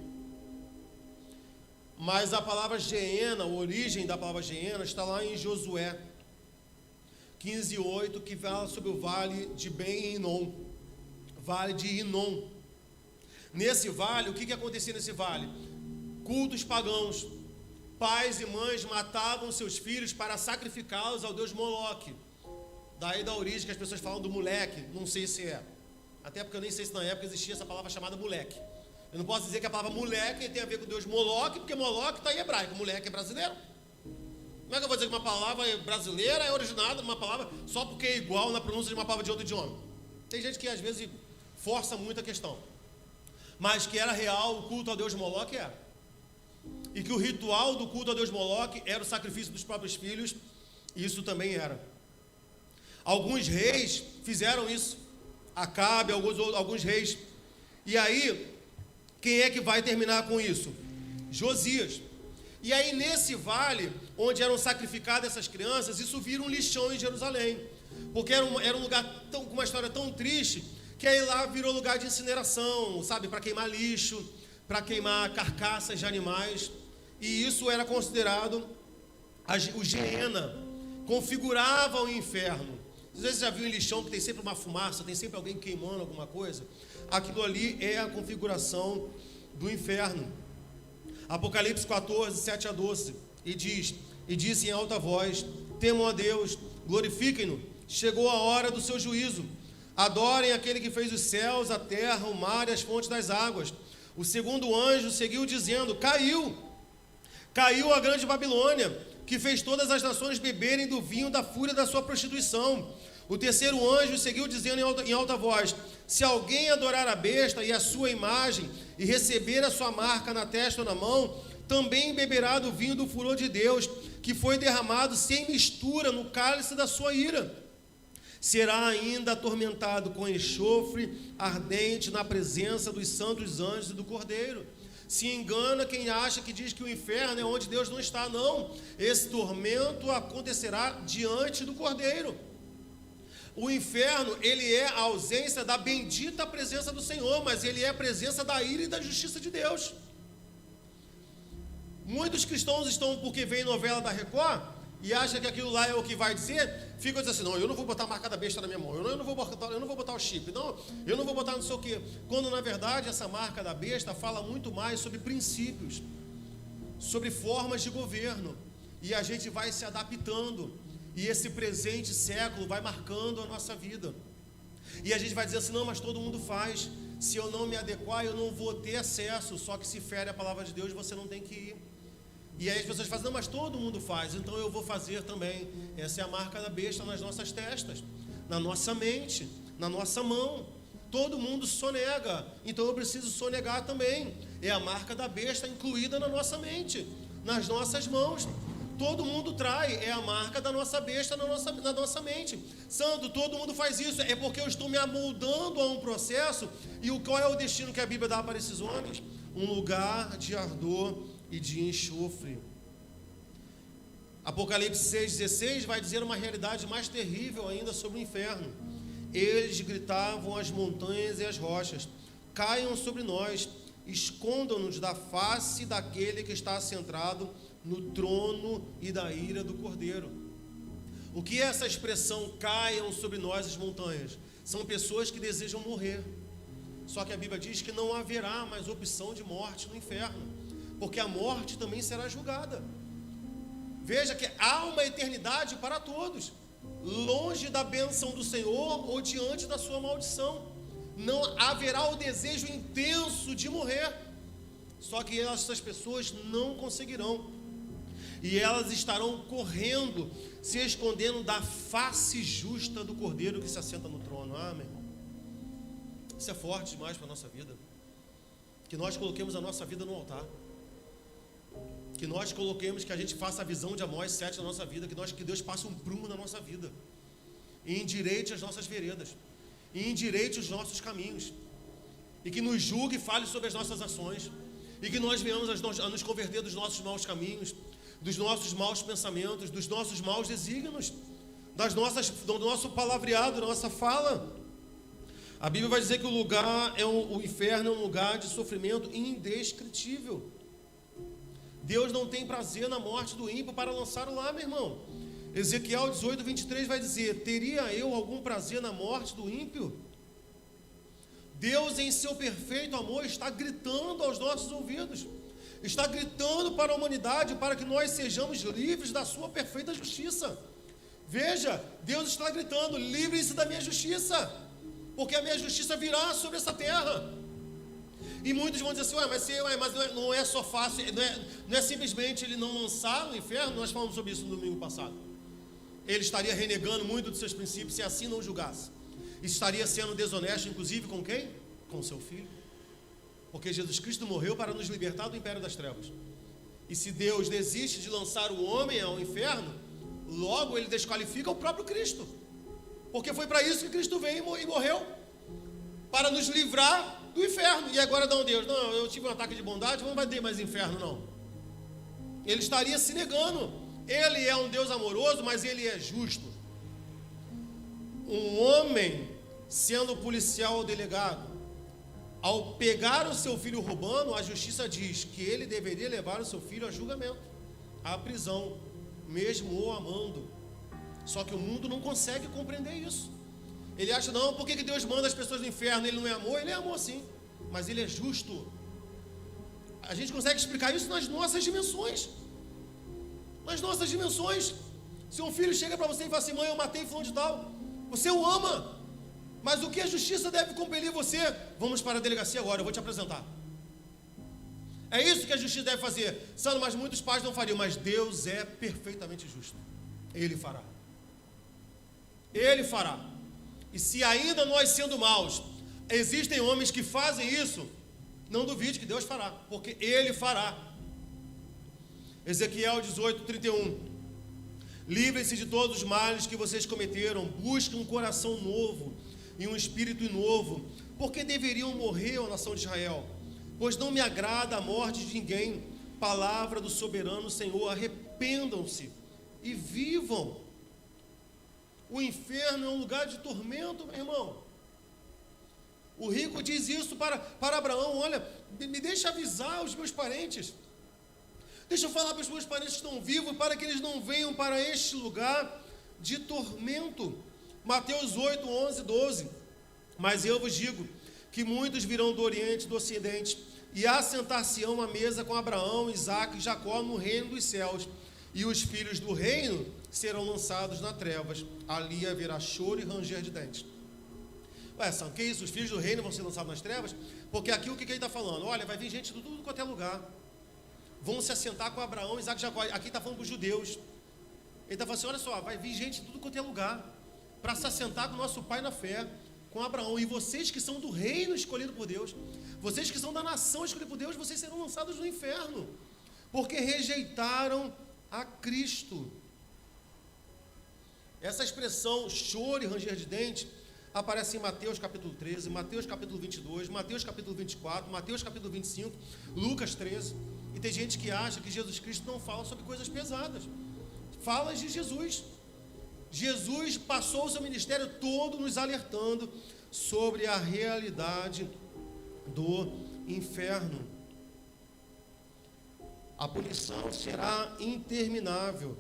Mas a palavra Geena, a origem da palavra Geena, está lá em Josué 15:8, que fala sobre o vale de Ben-Hinom, vale de Hinom. Nesse vale, o que acontecia nesse vale? Cultos pagãos. Pais e mães matavam seus filhos para sacrificá-los ao deus Moloque. Daí da origem que as pessoas falam do moleque, não sei se é. Até porque eu nem sei se na época existia essa palavra chamada moleque. Eu não posso dizer que a palavra moleque tem a ver com o deus Moloque, porque Moloque está em hebraico, moleque é brasileiro. Como é que eu vou dizer que uma palavra brasileira é originada numa palavra só porque é igual na pronúncia de uma palavra de outro idioma? Tem gente que às vezes força muito a questão. Mas que era real o culto ao deus Moloque era. E que o ritual do culto ao deus Moloque era o sacrifício dos próprios filhos, isso também era. Alguns reis fizeram isso, Acabe, alguns reis. E aí, quem é que vai terminar com isso? Josias. E aí nesse vale, onde eram sacrificadas essas crianças, isso vira um lixão em Jerusalém. Porque era um lugar com uma história tão triste, que aí lá virou lugar de incineração, sabe, para queimar lixo, para queimar carcaças de animais. E isso era considerado o Geena, configurava o inferno. Às vezes já viu em lixão que tem sempre uma fumaça, tem sempre alguém queimando alguma coisa. Aquilo ali é a configuração do inferno. Apocalipse 14, 7-12, e disse em alta voz: temam a Deus, glorifiquem-no, chegou a hora do seu juízo. Adorem aquele que fez os céus, a terra, o mar e as fontes das águas. O segundo anjo seguiu dizendo: caiu a grande Babilônia, que fez todas as nações beberem do vinho da fúria da sua prostituição. O terceiro anjo seguiu dizendo em alta voz: se alguém adorar a besta e a sua imagem, e receber a sua marca na testa ou na mão, também beberá do vinho do furor de Deus, que foi derramado sem mistura no cálice da sua ira. Será ainda atormentado com enxofre ardente na presença dos santos anjos e do Cordeiro. Se engana quem acha que diz que o inferno é onde Deus não está, não. Esse tormento acontecerá diante do Cordeiro. O inferno, ele é a ausência da bendita presença do Senhor, mas ele é a presença da ira e da justiça de Deus. Muitos cristãos estão, porque veem novela da Record, e acham que aquilo lá é o que vai dizer, ficam dizendo assim: não, eu não vou botar a marca da besta na minha mão, eu não vou botar o chip, não, eu não vou botar não sei o quê. Quando na verdade essa marca da besta fala muito mais sobre princípios, sobre formas de governo, e a gente vai se adaptando, e esse presente século vai marcando a nossa vida, e a gente vai dizer assim: não, mas todo mundo faz, se eu não me adequar eu não vou ter acesso. Só que se fere a palavra de Deus, você não tem que ir. E aí as pessoas fazem: não, mas todo mundo faz, então eu vou fazer também. Essa é a marca da besta nas nossas testas, na nossa mente, na nossa mão. Todo mundo sonega, então eu preciso sonegar também. É a marca da besta incluída na nossa mente, nas nossas mãos. Todo mundo trai, é a marca da nossa besta na nossa mente. Santo, todo mundo faz isso, é porque eu estou me amoldando a um processo. E qual é o destino que a Bíblia dá para esses homens? Um lugar de ardor e de enxofre. Apocalipse 6,16 vai dizer uma realidade mais terrível ainda sobre o inferno. Eles gritavam às montanhas e às rochas: caiam sobre nós, escondam-nos da face daquele que está assentado no trono e da ira do Cordeiro. O que é essa expressão, caiam sobre nós as montanhas? São pessoas que desejam morrer. Só que a Bíblia diz que não haverá mais opção de morte no inferno, porque a morte também será julgada. Veja que há uma eternidade para todos, longe da bênção do Senhor ou diante da sua maldição. Não haverá o desejo intenso de morrer. Só que essas pessoas não conseguirão. e elas estarão correndo, se escondendo da face justa do Cordeiro que se assenta no trono. Amém. Isso é forte demais para a nossa vida. Que nós coloquemos a nossa vida no altar. Que nós coloquemos, que a gente faça a visão de Amós 7 na nossa vida. Que Deus passe um prumo na nossa vida. E endireite as nossas veredas. E endireite os nossos caminhos. E que nos julgue e fale sobre as nossas ações. E que nós venhamos a nos converter dos nossos maus caminhos, dos nossos maus pensamentos, dos nossos maus desígnios, do nosso palavreado, da nossa fala. A Bíblia vai dizer que o inferno é um lugar de sofrimento indescritível. Deus não tem prazer na morte do ímpio para lançá-lo lá, meu irmão. Ezequiel 18, 23 vai dizer: teria eu algum prazer na morte do ímpio? Deus, em seu perfeito amor, está gritando aos nossos ouvidos, está gritando para a humanidade, para que nós sejamos livres da sua perfeita justiça. Veja, Deus está gritando: livrem-se da minha justiça, porque a minha justiça virá sobre essa terra. E muitos vão dizer assim: mas não é só fácil, não é simplesmente ele não lançar no inferno. Nós falamos sobre isso no domingo passado. Ele estaria renegando muito dos seus princípios se assim não julgasse. Estaria sendo desonesto, inclusive, com quem? Com seu filho. Porque Jesus Cristo morreu para nos libertar do império das trevas. E se Deus desiste de lançar o homem ao inferno, logo ele desqualifica o próprio Cristo. Porque foi para isso que Cristo veio e morreu, para nos livrar do inferno. E agora não, Deus, não, eu tive um ataque de bondade, não vai ter mais inferno, não. Ele estaria se negando. Ele é um Deus amoroso, mas ele é justo. Um homem, sendo policial ou delegado, ao pegar o seu filho roubando, a justiça diz que ele deveria levar o seu filho a julgamento, à prisão, mesmo o amando. Só que o mundo não consegue compreender isso. Ele acha: não, por que Deus manda as pessoas no inferno? Ele não é amor? Ele é amor sim, mas ele é justo. A gente consegue explicar isso nas nossas dimensões. Nas nossas dimensões. Se um filho chega para você e fala assim: mãe, eu matei fulano de tal, você o ama, mas o que a justiça deve compelir você? Vamos para a delegacia agora, eu vou te apresentar. É isso que a justiça deve fazer. Sandro, mas muitos pais não fariam. Mas Deus é perfeitamente justo. Ele fará. Ele fará. E se ainda nós sendo maus, existem homens que fazem isso, não duvide que Deus fará, porque Ele fará. Ezequiel 18, 31. Livrem-se de todos os males que vocês cometeram, busquem um coração novo e um espírito novo, porque deveriam morrer, ó nação de Israel, pois não me agrada a morte de ninguém. Palavra do soberano Senhor: arrependam-se e vivam. O inferno é um lugar de tormento, meu irmão. O rico diz isso para Abraão: olha, me deixa avisar os meus parentes, deixa eu falar para os meus parentes que estão vivos, para que eles não venham para este lugar de tormento. Mateus 8, 11, 12. Mas eu vos digo que muitos virão do Oriente e do Ocidente, e assentar-se-ão à mesa com Abraão, Isaque e Jacó no reino dos céus, e os filhos do reino serão lançados nas trevas, ali haverá choro e ranger de dentes. Ué, São, que isso? Os filhos do reino vão ser lançados nas trevas? Porque aqui o que ele está falando? Olha, vai vir gente de tudo quanto é lugar, vão se assentar com Abraão, Isaque e Jacó. Aqui está falando para os judeus. Ele está falando assim: olha só, vai vir gente de tudo quanto é lugar para se assentar com o nosso pai na fé, com Abraão. E vocês que são do reino escolhido por Deus, vocês que são da nação escolhida por Deus, vocês serão lançados no inferno, porque rejeitaram a Cristo. Essa expressão choro e ranger de dente aparece em Mateus capítulo 13, Mateus capítulo 22, Mateus capítulo 24, Mateus capítulo 25, Lucas 13. E tem gente que acha que Jesus Cristo não fala sobre coisas pesadas. Fala de Jesus. Jesus passou o seu ministério todo nos alertando sobre a realidade do inferno. A punição será interminável.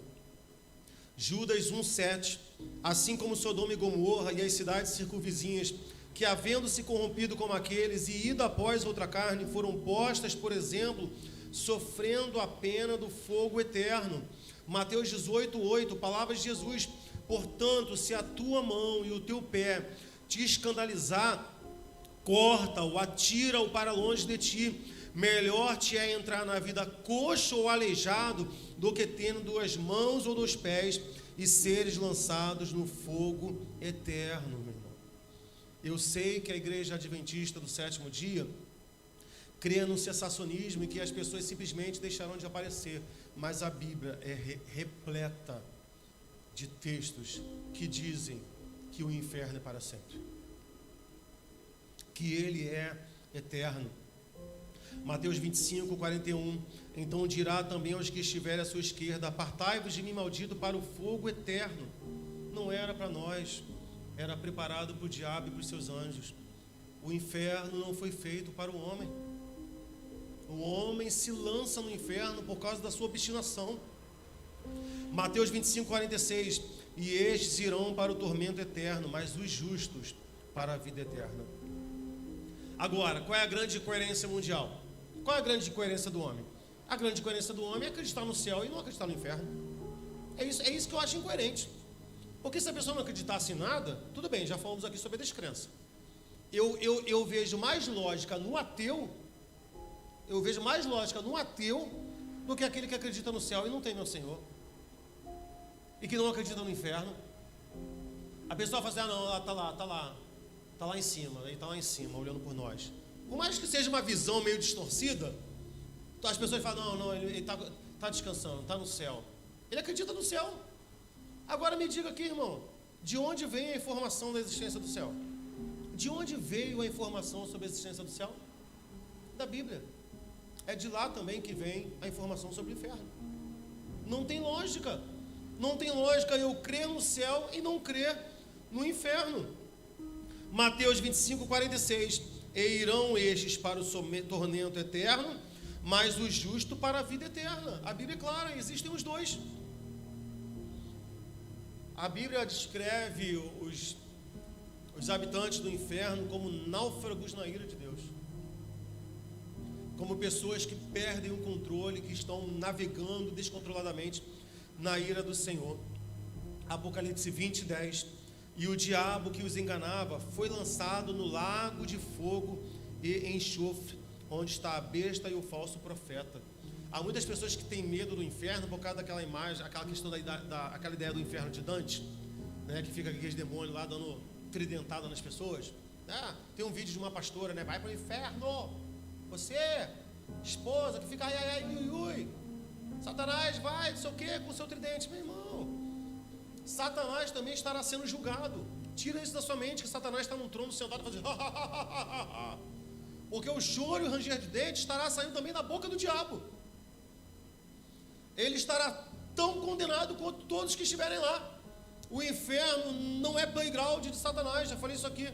Judas 1,7. Assim como Sodoma e Gomorra e as cidades circunvizinhas, que havendo se corrompido como aqueles e ido após outra carne, foram postas, por exemplo, sofrendo a pena do fogo eterno. Mateus 18:8, palavras de Jesus: portanto, se a tua mão e o teu pé te escandalizar, corta-o, atira-o para longe de ti. Melhor te é entrar na vida coxo ou aleijado do que tendo 2 mãos ou 2 pés e seres lançados no fogo eterno, meu irmão. Eu sei que a igreja adventista do 7º dia crê no cessacionismo e que as pessoas simplesmente deixarão de aparecer, mas a Bíblia é repleta de textos que dizem que o inferno é para sempre, que ele é eterno. Mateus 25, 41, então dirá também aos que estiverem à sua esquerda, apartai-vos de mim, maldito, para o fogo eterno. Não era para nós, era preparado para o diabo e para os seus anjos. O inferno não foi feito para o homem. O homem se lança no inferno por causa da sua obstinação. Mateus 25, 46, e estes irão para o tormento eterno, mas os justos para a vida eterna. Agora, qual é a grande incoerência mundial? Qual é a grande incoerência do homem? A grande incoerência do homem é acreditar no céu e não acreditar no inferno. É isso que eu acho incoerente. Porque se a pessoa não acreditasse em nada, tudo bem, já falamos aqui sobre a descrença. Eu vejo mais lógica no ateu, do que aquele que acredita no céu e não tem meu Senhor. E que não acredita no inferno. A pessoa fala assim, ah não, ela está lá em cima, ele está lá em cima, olhando por nós. Por mais que seja uma visão meio distorcida, as pessoas falam, não, ele está descansando, está no céu. Ele acredita no céu. Agora me diga aqui, irmão, de onde vem a informação da existência do céu? De onde veio a informação sobre a existência do céu? Da Bíblia. É de lá também que vem a informação sobre o inferno. Não tem lógica. Não tem lógica eu crer no céu e não crer no inferno. Mateus 25, 46. E irão estes para o tormento eterno, mas os justos para a vida eterna. A Bíblia é clara, existem os dois. A Bíblia descreve os habitantes do inferno como náufragos na ira de Deus. Como pessoas que perdem o controle, que estão navegando descontroladamente na ira do Senhor. Apocalipse 20, 10. E o diabo que os enganava foi lançado no lago de fogo e enxofre, onde está a besta e o falso profeta. Há muitas pessoas que têm medo do inferno por causa daquela imagem, aquela questão aquela ideia do inferno de Dante, né, que fica aqueles demônios lá dando tridentada nas pessoas. Tem um vídeo de uma pastora, né, vai para o inferno, você, esposa, que fica ai, ai, ai, ui, ui. Satanás vai, não sei o que, com o seu tridente. Meu irmão, Satanás também estará sendo julgado. Tira isso da sua mente, que Satanás está num trono sentado fazendo porque o choro e o ranger de dentes estará saindo também da boca do diabo. Ele estará tão condenado quanto todos que estiverem lá. O inferno não é playground de Satanás, já falei isso aqui.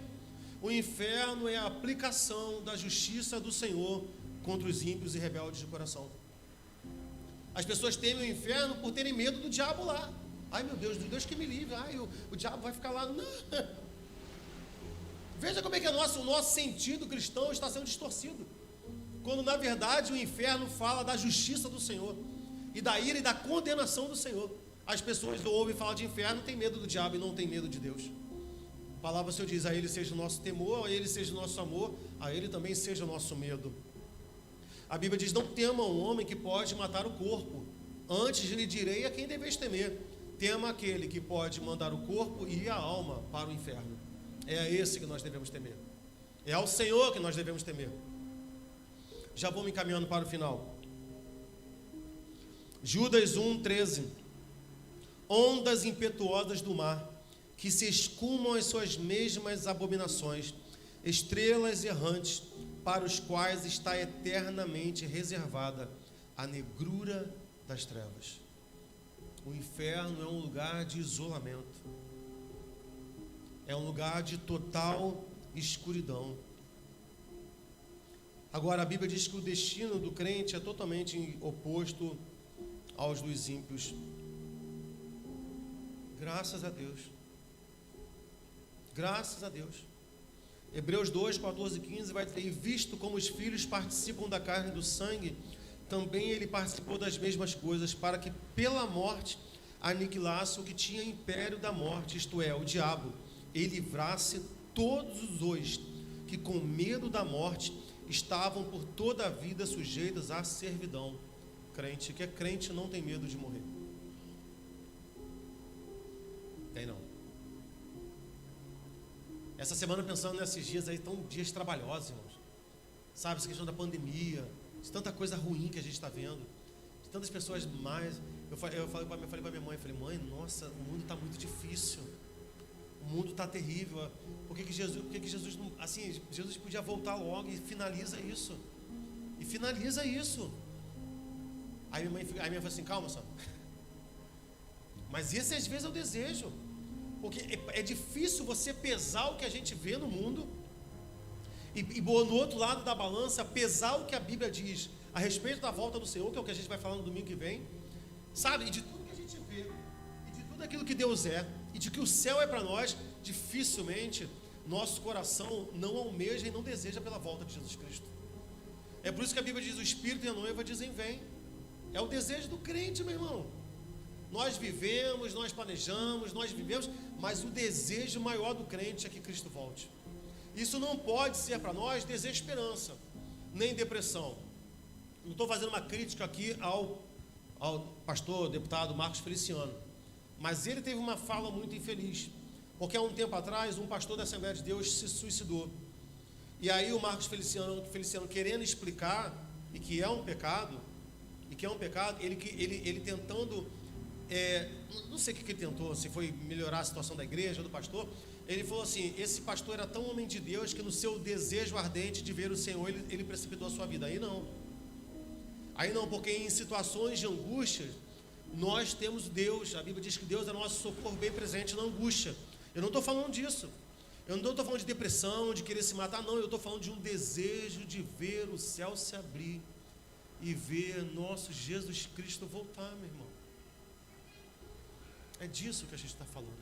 O inferno é a aplicação da justiça do Senhor contra os ímpios e rebeldes de coração. As pessoas temem o inferno por terem medo do diabo lá. Ai meu Deus, Deus que me livre. Ai, o diabo vai ficar lá. Não. Veja como é que o nosso sentido cristão está sendo distorcido. Quando na verdade o inferno fala da justiça do Senhor e da ira e da condenação do Senhor. As pessoas ouvem falar de inferno, têm medo do diabo e não têm medo de Deus. A palavra do Senhor diz, a Ele seja o nosso temor, a Ele seja o nosso amor, a Ele também seja o nosso medo. A Bíblia diz, não tema um homem que pode matar o corpo, antes lhe direi a quem deveis temer. Tema aquele que pode mandar o corpo e a alma para o inferno. É a esse que nós devemos temer. É ao Senhor que nós devemos temer. Já vou me encaminhando para o final. Judas 1, 13. Ondas impetuosas do mar, que se escumam as suas mesmas abominações, estrelas errantes, para os quais está eternamente reservada a negrura das trevas. O inferno é um lugar de isolamento. É um lugar de total escuridão. Agora, a Bíblia diz que o destino do crente é totalmente oposto aos dos ímpios. Graças a Deus. Graças a Deus. Hebreus 2, 14 e 15 vai dizer, e visto como os filhos participam da carne e do sangue, também ele participou das mesmas coisas, para que pela morte aniquilasse o que tinha império da morte, isto é, o diabo, e livrasse todos os que com medo da morte estavam por toda a vida sujeitas à servidão. Crente, que é crente, não tem medo de morrer. Tem não. Essa semana pensando nesses dias aí, tão dias trabalhosos, irmãos. Sabe, essa questão da pandemia, de tanta coisa ruim que a gente está vendo, de tantas pessoas mais. Eu falei com a minha mãe, mãe, nossa, o mundo está muito difícil. O mundo está terrível. Por que Jesus não, assim, Jesus podia voltar logo e finaliza isso. E finaliza isso. Aí minha mãe falou assim, calma só. Mas esse às vezes é o desejo. Porque é difícil você pesar o que a gente vê no mundo e no outro lado da balança, pesar o que a Bíblia diz a respeito da volta do Senhor, que é o que a gente vai falar no domingo que vem. Sabe? E de tudo que a gente vê, e de tudo aquilo que Deus é, e de que o céu é para nós, dificilmente nosso coração não almeja e não deseja pela volta de Jesus Cristo. É por isso que a Bíblia diz, o Espírito e a noiva dizem vem. É o desejo do crente, meu irmão. Nós vivemos, nós planejamos, nós vivemos, mas o desejo maior do crente é que Cristo volte. Isso não pode ser para nós desesperança, nem depressão. Não estou fazendo uma crítica aqui ao pastor, deputado Marcos Feliciano, mas ele teve uma fala muito infeliz, porque há um tempo atrás um pastor da Assembleia de Deus se suicidou. E aí o Marcos Feliciano querendo explicar, e que é um pecado, ele tentando, não sei o que ele tentou, se foi melhorar a situação da igreja, do pastor. Ele falou assim, esse pastor era tão homem de Deus que no seu desejo ardente de ver o Senhor, ele precipitou a sua vida. Aí não, porque em situações de angústia, nós temos Deus. A Bíblia diz que Deus é nosso socorro bem presente na angústia. Eu não estou falando disso. Eu não estou falando de depressão, de querer se matar, não. Eu estou falando de um desejo de ver o céu se abrir e ver nosso Jesus Cristo voltar, meu irmão. É disso que a gente está falando.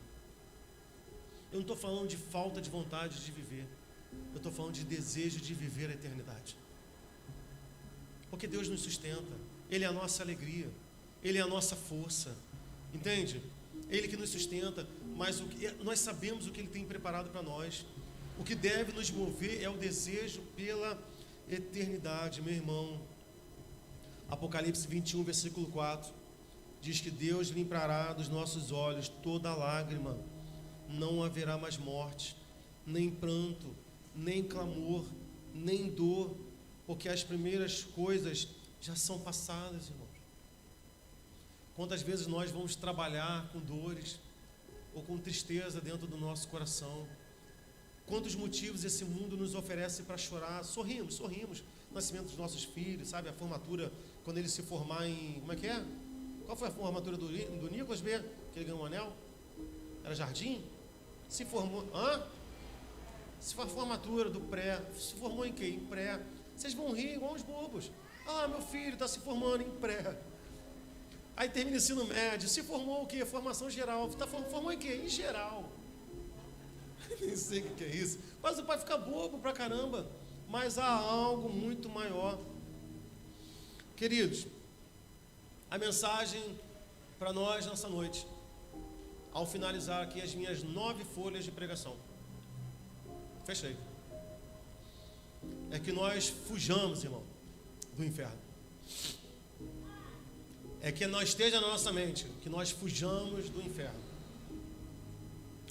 Eu não estou falando de falta de vontade de viver. Eu estou falando de desejo de viver a eternidade. Porque Deus nos sustenta. Ele é a nossa alegria. Ele é a nossa força. Entende? Ele que nos sustenta. Mas nós sabemos o que Ele tem preparado para nós. O que deve nos mover é o desejo pela eternidade, meu irmão. Apocalipse 21, versículo 4, diz que Deus limpará dos nossos olhos toda lágrima, não haverá mais morte, nem pranto, nem clamor, nem dor, porque as primeiras coisas já são passadas, irmãos. Quantas vezes nós vamos trabalhar com dores ou com tristeza dentro do nosso coração? Quantos motivos esse mundo nos oferece para chorar? Sorrimos. O nascimento dos nossos filhos, sabe? A formatura, quando ele se formar em... Como é que é? Qual foi a formatura do Nicolas B? Que ele ganhou um anel? Era Jardim? Se formou... Se foi a formatura do pré. Se formou em quê? Em pré. Vocês vão rir igual uns bobos. Meu filho está se formando em pré. Aí termina o ensino médio. Se formou o quê? Formação geral. Formou em quê? Em geral. Nem sei o que é isso. Mas o pai fica bobo pra caramba. Mas há algo muito maior. Queridos, a mensagem para nós nessa noite, ao finalizar aqui as minhas 9 folhas de pregação, fechei, é que nós fujamos, irmão, do inferno. É que nós esteja na nossa mente, que nós fujamos do inferno.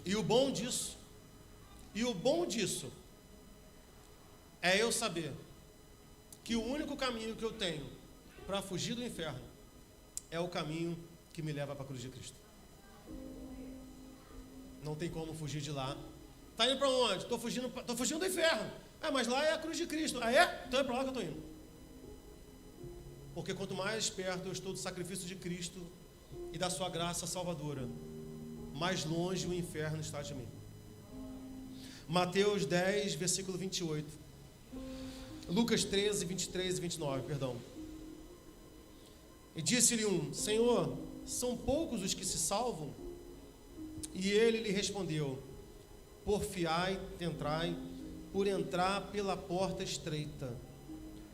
E o bom disso é eu saber que o único caminho que eu tenho para fugir do inferno é o caminho que me leva para a cruz de Cristo. Não tem como fugir de lá. Está indo para onde? Estou fugindo do inferno. Mas lá é a cruz de Cristo. É? Então é para lá que eu estou indo. Porque quanto mais perto eu estou do sacrifício de Cristo e da sua graça salvadora, mais longe o inferno está de mim. Mateus 10, versículo 28. Lucas 13, 23 e 29, perdão. E disse-lhe um: Senhor, são poucos os que se salvam? E ele lhe respondeu: porfiai, entrai, por entrar pela porta estreita,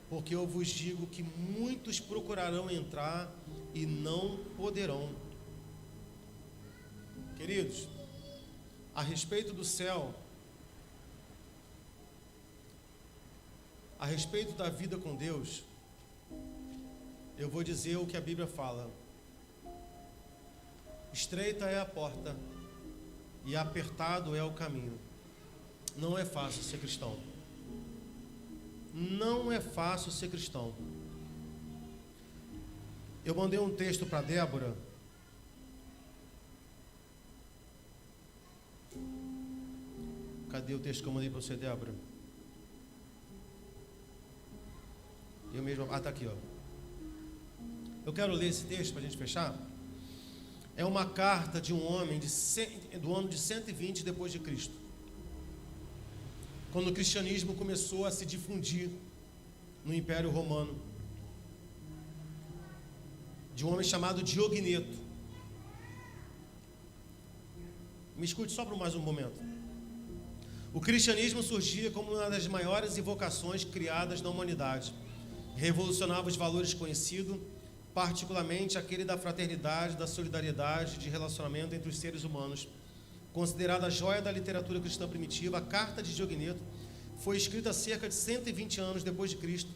porque eu vos digo que muitos procurarão entrar e não poderão. Queridos, a respeito do céu, a respeito da vida com Deus, eu vou dizer o que a Bíblia fala. Estreita é a porta e apertado é o caminho. Não é fácil ser cristão. Não é fácil ser cristão. Eu mandei um texto para Débora. Cadê o texto que eu mandei para você, Débora? Eu mesmo. Está aqui, ó. Eu quero ler esse texto para a gente fechar. É uma carta de um homem do ano de 120 depois de Cristo, quando o cristianismo começou a se difundir no Império Romano, de um homem chamado Diogneto. Me escute só por mais um momento. O cristianismo surgia como uma das maiores invocações criadas na humanidade. Revolucionava os valores conhecidos, particularmente aquele da fraternidade, da solidariedade, de relacionamento entre os seres humanos. Considerada a joia da literatura cristã primitiva, a Carta de Diogneto foi escrita cerca de 120 anos depois de Cristo.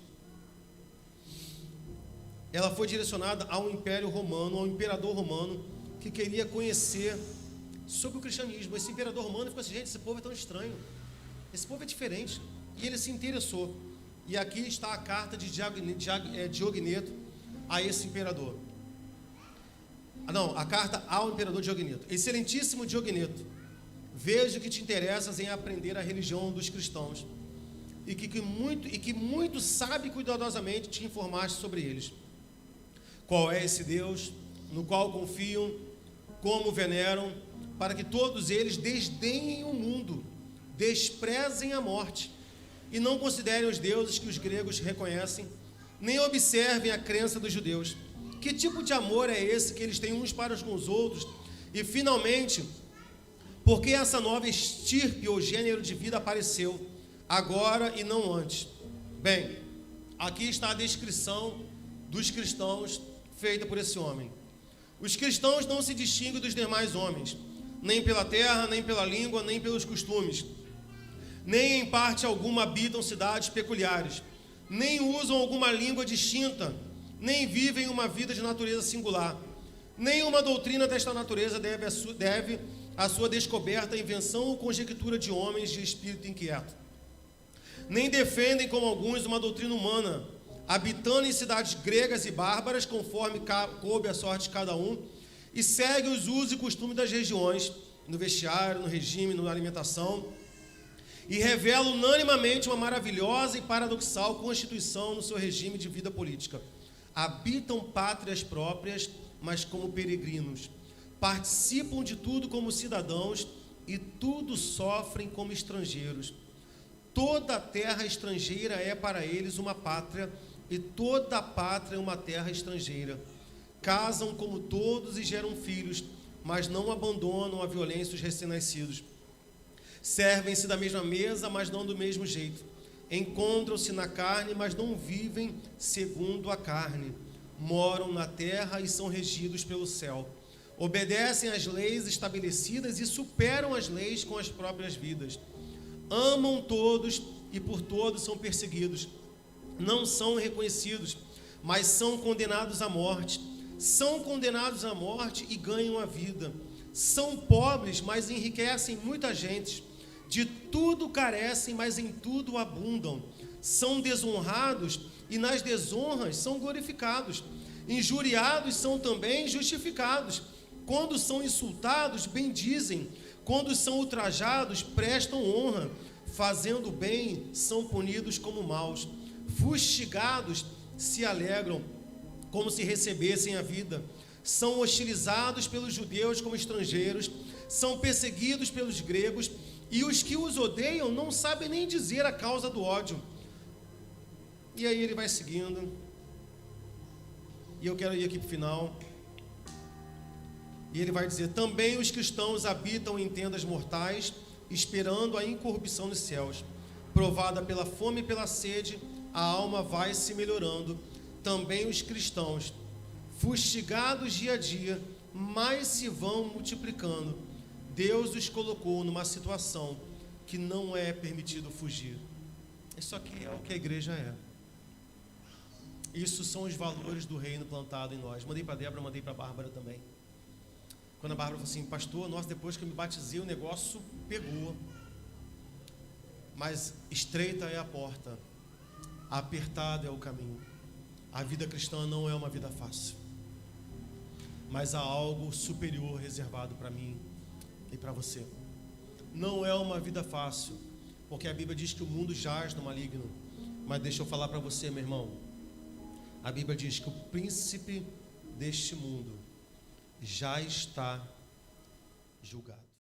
Ela foi direcionada ao Império Romano, ao imperador romano, que queria conhecer sobre o cristianismo. Esse imperador romano ficou assim: gente, esse povo é tão estranho, esse povo é diferente. E ele se interessou. E aqui está a carta de Diogneto a esse imperador. A carta ao imperador Diogneto. Excelentíssimo Diogneto, vejo que te interessas em aprender a religião dos cristãos e que muito sabe cuidadosamente te informaste sobre eles. Qual é esse Deus no qual confiam, como veneram, para que todos eles desdenhem o mundo, desprezem a morte e não considerem os deuses que os gregos reconhecem, nem observem a crença dos judeus. Que tipo de amor é esse que eles têm uns para com os outros? E finalmente, por que essa nova estirpe ou gênero de vida apareceu agora e não antes? Bem, aqui está a descrição dos cristãos feita por esse homem. Os cristãos não se distinguem dos demais homens, nem pela terra, nem pela língua, nem pelos costumes, nem em parte alguma habitam cidades peculiares, nem usam alguma língua distinta, nem vivem uma vida de natureza singular. Nenhuma doutrina desta natureza deve a sua descoberta, invenção ou conjectura de homens de espírito inquieto. Nem defendem, como alguns, uma doutrina humana, habitando em cidades gregas e bárbaras, conforme coube a sorte de cada um, e seguem os usos e costumes das regiões, no vestiário, no regime, na alimentação, e revelam unanimemente uma maravilhosa e paradoxal constituição no seu regime de vida política. Habitam pátrias próprias, mas como peregrinos. Participam de tudo como cidadãos e tudo sofrem como estrangeiros. Toda terra estrangeira é para eles uma pátria, e toda pátria é uma terra estrangeira. Casam como todos e geram filhos, mas não abandonam a violência os recém-nascidos. Servem-se da mesma mesa, mas não do mesmo jeito. Encontram-se na carne, mas não vivem segundo a carne. Moram na terra e são regidos pelo céu. Obedecem às leis estabelecidas e superam as leis com as próprias vidas. Amam todos e por todos são perseguidos. Não são reconhecidos, mas são condenados à morte. São condenados à morte e ganham a vida. São pobres, mas enriquecem muita gente. De tudo carecem, mas em tudo abundam. São desonrados e nas desonras são glorificados. Injuriados são também justificados. Quando são insultados, bendizem. Quando são ultrajados, prestam honra. Fazendo bem, são punidos como maus. Fustigados, se alegram, como se recebessem a vida. São hostilizados pelos judeus como estrangeiros. São perseguidos pelos gregos. E os que os odeiam não sabem nem dizer a causa do ódio. E aí ele vai seguindo. E eu quero ir aqui para o final. E ele vai dizer: também os cristãos habitam em tendas mortais, esperando a incorrupção dos céus. Provada pela fome e pela sede, a alma vai se melhorando. Também os cristãos, fustigados dia a dia, mais se vão multiplicando. Deus os colocou numa situação que não é permitido fugir. Isso aqui é o que a igreja é. Isso são os valores do reino plantado em nós. Mandei para a Débora, mandei para a Bárbara também. Quando a Bárbara falou assim, pastor, nossa, depois que eu me batizei, o negócio pegou. Mas estreita é a porta, apertado é o caminho. A vida cristã não é uma vida fácil, mas há algo superior reservado para mim e para você. Não é uma vida fácil, porque a Bíblia diz que o mundo jaz no maligno. Mas deixa eu falar para você, meu irmão, a Bíblia diz que o príncipe deste mundo já está julgado.